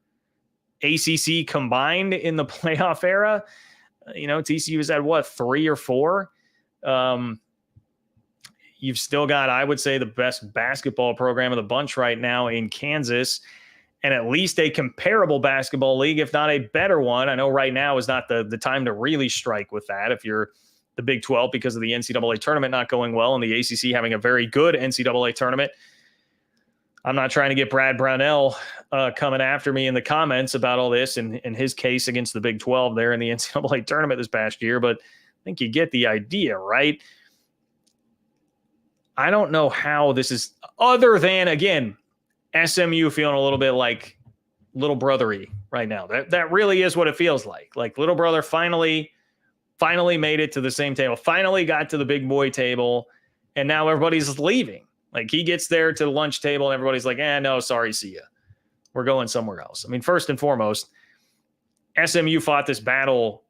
ACC combined in the playoff era? TCU has had what, 3 or 4? You've still got, I would say, the best basketball program of the bunch right now in Kansas, and at least a comparable basketball league, if not a better one. I know right now is not the time to really strike with that if you're the Big 12 because of the NCAA tournament not going well and the ACC having a very good NCAA tournament. I'm not trying to get Brad Brownell coming after me in the comments about all this and his case against the Big 12 there in the NCAA tournament this past year, but I think you get the idea, right? I don't know how this is, other than, again, SMU feeling a little bit like little brothery right now. That really is what it feels like. Like little brother finally made it to the same table, finally got to the big boy table, and now everybody's leaving. Like he gets there to the lunch table and everybody's like, no, sorry, see ya. We're going somewhere else. I mean, first and foremost, SMU fought this battle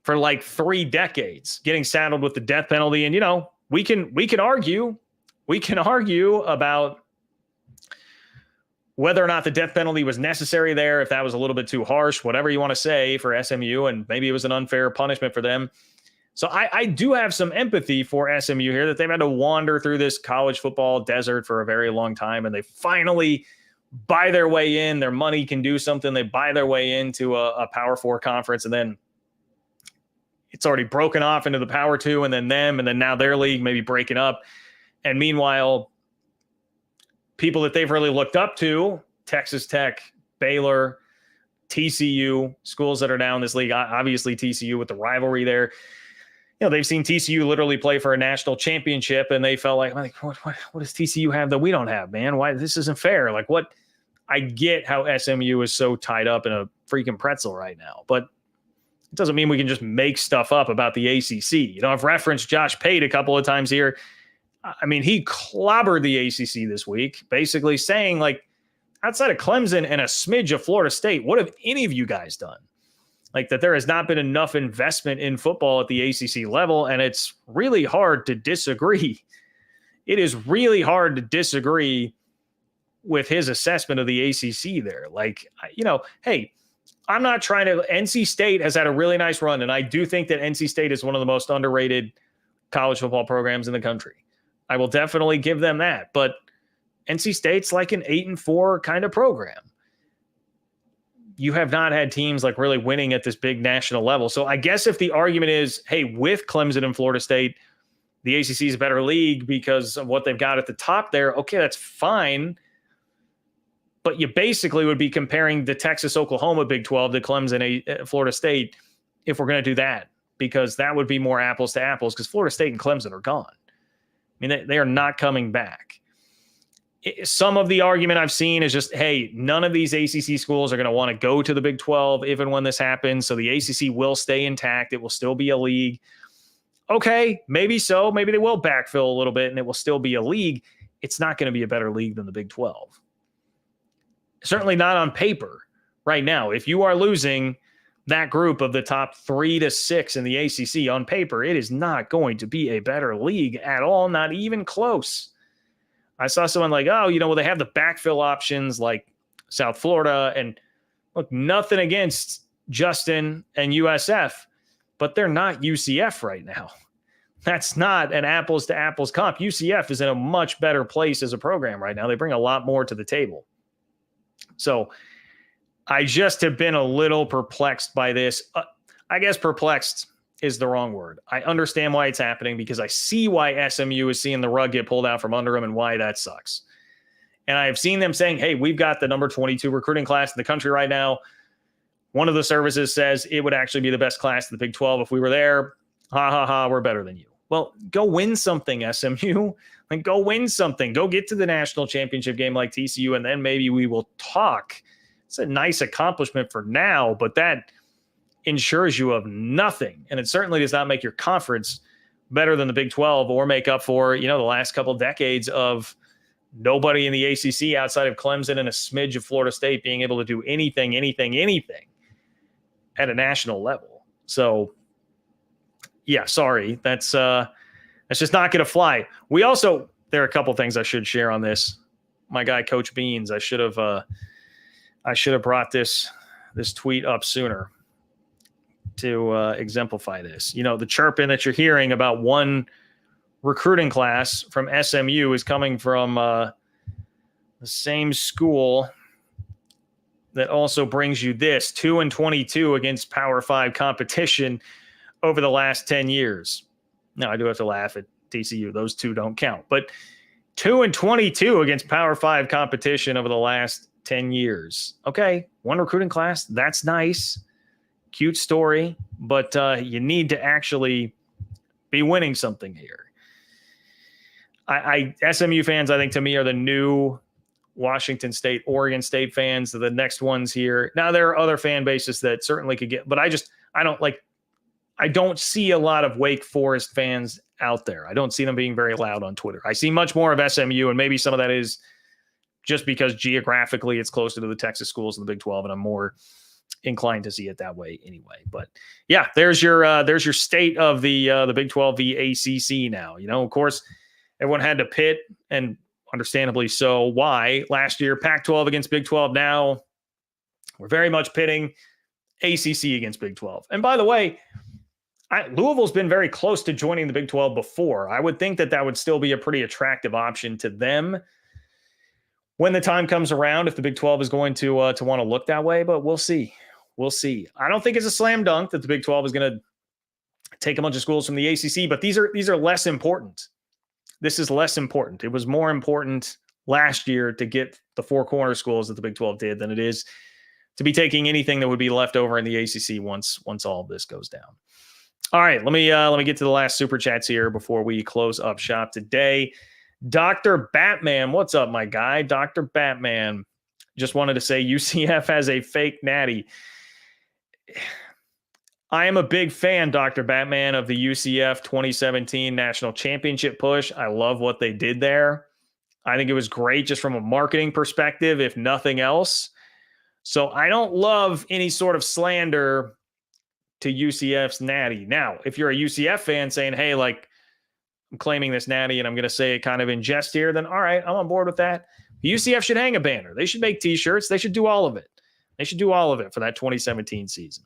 for like 3 decades, getting saddled with the death penalty. And, we can argue about whether or not the death penalty was necessary there, if that was a little bit too harsh, whatever you want to say for SMU, and maybe it was an unfair punishment for them. So I do have some empathy for SMU here, that they've had to wander through this college football desert for a very long time, and they finally buy their way in. Their money can do something. They buy their way into a Power 4 conference, and then it's already broken off into the Power 2, and then them, and then now their league maybe breaking up. And meanwhile, people that they've really looked up to, Texas Tech, Baylor, TCU, schools that are now in this league, obviously TCU with the rivalry there, they've seen TCU literally play for a national championship, and they felt like what does TCU have that we don't have, man? Why, this isn't fair? Like, what? I get how SMU is so tied up in a freaking pretzel right now, but it doesn't mean we can just make stuff up about the ACC. I've referenced Josh Pate a couple of times here. I mean, he clobbered the ACC this week, basically saying, like, outside of Clemson and a smidge of Florida State, what have any of you guys done? Like, that there has not been enough investment in football at the ACC level, and it's really hard to disagree. It is really hard to disagree with his assessment of the ACC there. Like, hey, I'm not trying to – NC State has had a really nice run, and I do think that NC State is one of the most underrated college football programs in the country. I will definitely give them that. But NC State's like an 8-4 kind of program. You have not had teams like really winning at this big national level. So I guess if the argument is, hey, with Clemson and Florida State, the ACC is a better league because of what they've got at the top there, okay, that's fine. But you basically would be comparing the Texas-Oklahoma Big 12 to Clemson, Florida State, if we're going to do that, because that would be more apples to apples, because Florida State and Clemson are gone. I mean, they are not coming back. Some of the argument I've seen is just, hey, none of these ACC schools are going to want to go to the Big 12 even when this happens, so the ACC will stay intact. It will still be a league. Okay, maybe so. Maybe they will backfill a little bit, and it will still be a league. It's not going to be a better league than the Big 12. Certainly not on paper right now. If you are losing that group of the top 3 to 6 in the ACC on paper, it is not going to be a better league at all, not even close. I saw someone like, well, they have the backfill options like South Florida, and look, nothing against Justin and USF, but they're not UCF right now. That's not an apples to apples comp. UCF is in a much better place as a program right now. They bring a lot more to the table. So I just have been a little perplexed by this. I guess perplexed is the wrong word. I understand why it's happening because I see why SMU is seeing the rug get pulled out from under them and why that sucks. And I've seen them saying, hey, we've got the number 22 recruiting class in the country right now. One of the services says it would actually be the best class in the Big 12 if we were there. Ha, ha, ha, we're better than you. Well, go win something, SMU. Like, go win something. Go get to the national championship game like TCU, and then maybe we will talk. It's a nice accomplishment for now, but that ensures you of nothing. And it certainly does not make your conference better than the Big 12 or make up for, the last couple decades of nobody in the ACC outside of Clemson and a smidge of Florida State being able to do anything at a national level. So, yeah, sorry. That's just not going to fly. There are a couple things I should share on this. My guy, Coach Beans, I should have brought this tweet up sooner to exemplify this. The chirping that you're hearing about one recruiting class from SMU is coming from the same school that also brings you this 2-22 against Power 5 competition over the last 10 years. Now, I do have to laugh at TCU. Those two don't count. But 2-22 against Power 5 competition over the last 10 years. Okay, one recruiting class. That's nice. Cute story. But you need to actually be winning something here. SMU fans, I think, to me, are the new Washington State, Oregon State fans. The next ones here. Now, there are other fan bases that certainly could get, but I don't see a lot of Wake Forest fans out there. I don't see them being very loud on Twitter. I see much more of SMU, and maybe some of that is just because geographically it's closer to the Texas schools in the Big 12, and I'm more inclined to see it that way anyway. But yeah, there's your state of the Big 12 v ACC now. Of course, everyone had to pit, and understandably so. Why? Last year, Pac-12 against Big 12. Now we're very much pitting ACC against Big 12. And by the way, Louisville's been very close to joining the Big 12 before. I would think that would still be a pretty attractive option to them when the time comes around, if the Big 12 is going to want to look that way, but we'll see. We'll see. I don't think it's a slam dunk that the Big 12 is going to take a bunch of schools from the ACC, but these are less important. This is less important. It was more important last year to get the four corner schools that the Big 12 did than it is to be taking anything that would be left over in the ACC once all of this goes down. All right, let me get to the last super chats here before we close up shop today. Dr. Batman, what's up, my guy? Dr. Batman just wanted to say UCF has a fake natty. I am a big fan, Dr. Batman, of the UCF 2017 national championship push. I love what they did there. I think it was great just from a marketing perspective, if nothing else. So I don't love any sort of slander to UCF's natty. Now, if you're a UCF fan saying, hey, I'm claiming this natty and I'm going to say it kind of in jest here, then all right, I'm on board with that. UCF should hang a banner. They should make t-shirts. They should do all of it. They should do all of it for that 2017 season.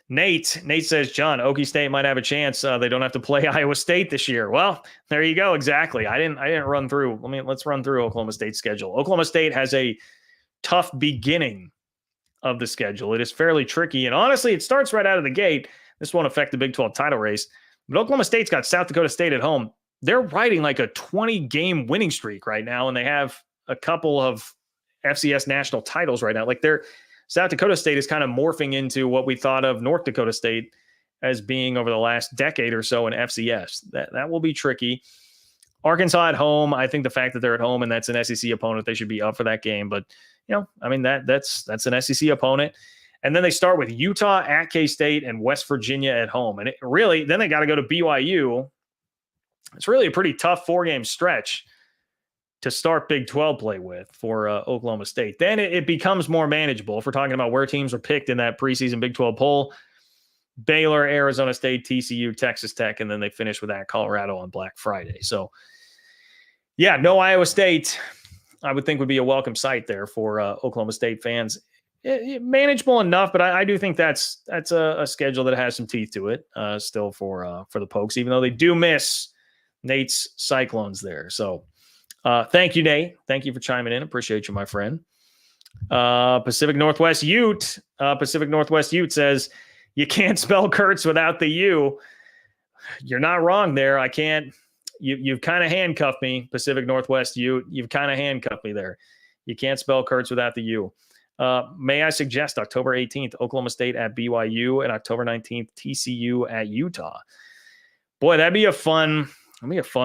Nate says, John, Okie State might have a chance. They don't have to play Iowa State this year. Well, there you go. Exactly. I didn't run through. Let's run through Oklahoma State's schedule. Oklahoma State has a tough beginning of the schedule. It is fairly tricky. And honestly, it starts right out of the gate. This won't affect the Big 12 title race. But Oklahoma State's got South Dakota State at home. They're riding like a 20-game winning streak right now, and they have a couple of FCS national titles right now. South Dakota State is kind of morphing into what we thought of North Dakota State as being over the last decade or so in FCS. That will be tricky. Arkansas at home. I think the fact that they're at home and that's an SEC opponent, they should be up for that game. But that's an SEC opponent. And then they start with Utah at K-State and West Virginia at home. And then they got to go to BYU. It's really a pretty tough 4-game stretch to start Big 12 play with for Oklahoma State. Then it becomes more manageable. If we're talking about where teams are picked in that preseason Big 12 poll, Baylor, Arizona State, TCU, Texas Tech, and then they finish with that Colorado on Black Friday. So, yeah, no Iowa State, I would think would be a welcome sight there for Oklahoma State fans. Manageable enough, but I do think that's a schedule that has some teeth to it still for the Pokes, even though they do miss Nate's Cyclones there. So thank you, Nate. Thank you for chiming in. Appreciate you, my friend. Pacific Northwest Ute says, you can't spell Kurtz without the U. You're not wrong there. I can't you've kind of handcuffed me, Pacific Northwest U. You've kind of handcuffed me there. You can't spell Kurtz without the U. May I suggest October 18th, Oklahoma State at BYU, and October 19th, TCU at Utah. Boy, that'd be a fun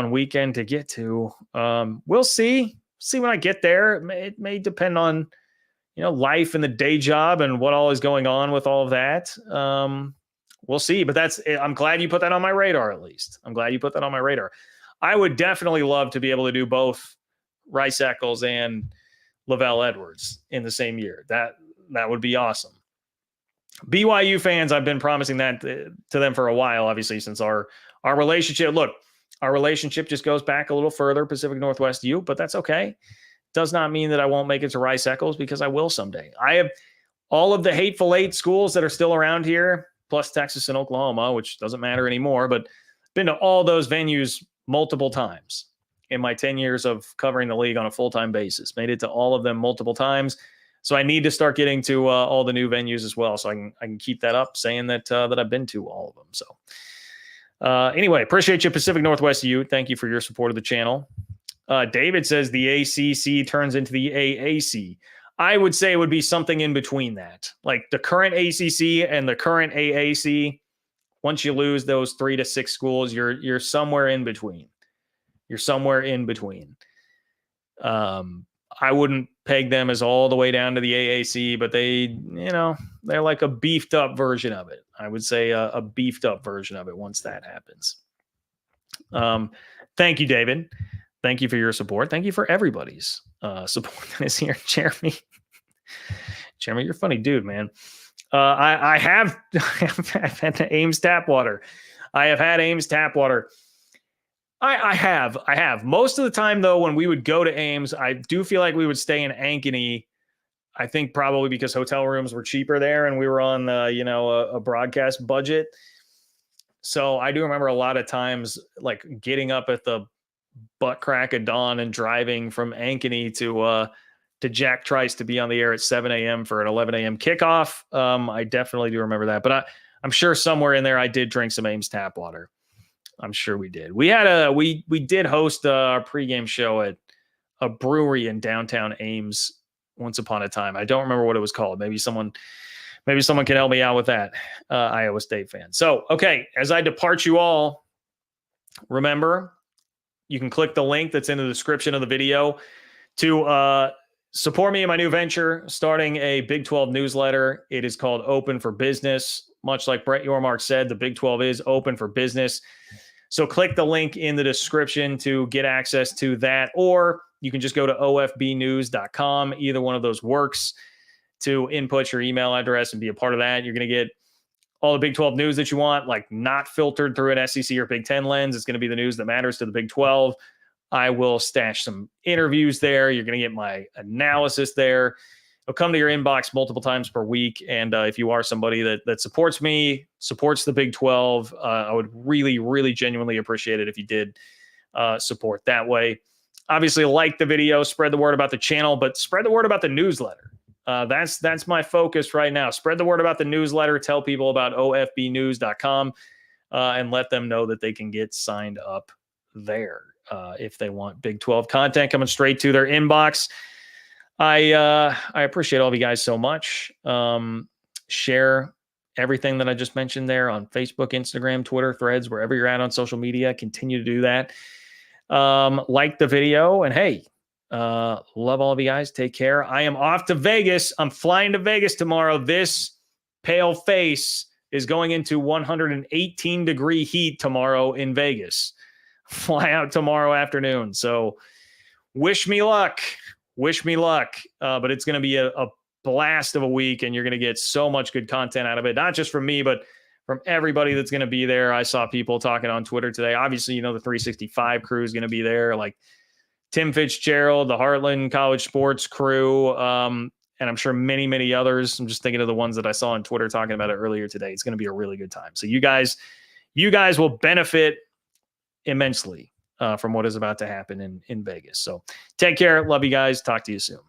weekend to get to. We'll see when I get there. It may depend on, life and the day job and what all is going on with all of that. We'll see, but I'm glad you put that on my radar. At least I'm glad you put that on my radar. I would definitely love to be able to do both Rice Eccles and Lavelle Edwards in the same year. That would be awesome. BYU fans, I've been promising that to them for a while, obviously, since our relationship. Look, our relationship just goes back a little further, Pacific Northwest U, but that's okay. Does not mean that I won't make it to Rice Eccles, because I will someday. I have all of the Hateful Eight schools that are still around here, plus Texas and Oklahoma, which doesn't matter anymore, but been to all those venues multiple times in my 10 years of covering the league on a full-time basis. Made it to all of them multiple times. So I need to start getting to all the new venues as well, so I can keep that up, saying that I've been to all of them. So anyway, appreciate you, Pacific Northwest U. Thank you for your support of the channel. David says the ACC turns into the AAC. I would say it would be something in between that. Like the current ACC and the current AAC, once you lose those 3 to 6 schools, you're somewhere in between. You're somewhere in between. I wouldn't peg them as all the way down to the AAC, but they're like a beefed up version of it. I would say a beefed up version of it once that happens. Thank you, David. Thank you for your support. Thank you for everybody's support that is here. Jeremy, you're a funny dude, man. I've had the Ames tap water. I have had Ames tap water. I have. Most of the time, though, when we would go to Ames, I do feel like we would stay in Ankeny. I think probably because hotel rooms were cheaper there and we were on, a broadcast budget. So I do remember a lot of times like getting up at the butt crack of dawn and driving from Ankeny to Jack Trice to be on the air at 7 a.m. for an 11 a.m. kickoff. I definitely do remember that, but I'm sure somewhere in there I did drink some Ames tap water. I'm sure we did. We had we did host our pregame show at a brewery in downtown Ames once upon a time. I don't remember what it was called. Maybe someone can help me out with that. Iowa State fan. So, okay, as I depart you all, remember, you can click the link that's in the description of the video to support me in my new venture, starting a Big 12 newsletter. It is called Open for Business. Much like Brett Yormark said, the Big 12 is open for business. So click the link in the description to get access to that, or you can just go to ofbnews.com. Either one of those works to input your email address and be a part of that. You're going to get all the Big 12 news that you want, like not filtered through an SEC or Big 10 lens. It's going to be the news that matters to the Big 12. I will stash some interviews there. You're going to get my analysis there. It'll come to your inbox multiple times per week. And if you are somebody that supports me, supports the Big 12, I would really, really genuinely appreciate it if you did support that way. Obviously, like the video, spread the word about the channel, but spread the word about the newsletter. That's my focus right now. Spread the word about the newsletter. Tell people about ofbnews.com and let them know that they can get signed up there if they want Big 12 content coming straight to their inbox. I appreciate all of you guys so much. Share everything that I just mentioned there on Facebook, Instagram, Twitter, Threads, wherever you're at on social media. Continue to do that. Like the video, and hey, love all of you guys. Take care. I am off to Vegas. I'm flying to Vegas tomorrow. This pale face is going into 118-degree heat tomorrow in Vegas. Fly out tomorrow afternoon. So wish me luck. But it's going to be a blast of a week, and you're going to get so much good content out of it. Not just from me, but from everybody that's going to be there. I saw people talking on Twitter today. Obviously, the 365 crew is going to be there, like Tim Fitzgerald, the Heartland College Sports crew, and I'm sure many, many others. I'm just thinking of the ones that I saw on Twitter talking about it earlier today. It's going to be a really good time. So you guys will benefit immensely from what is about to happen in Vegas. So take care. Love you guys. Talk to you soon.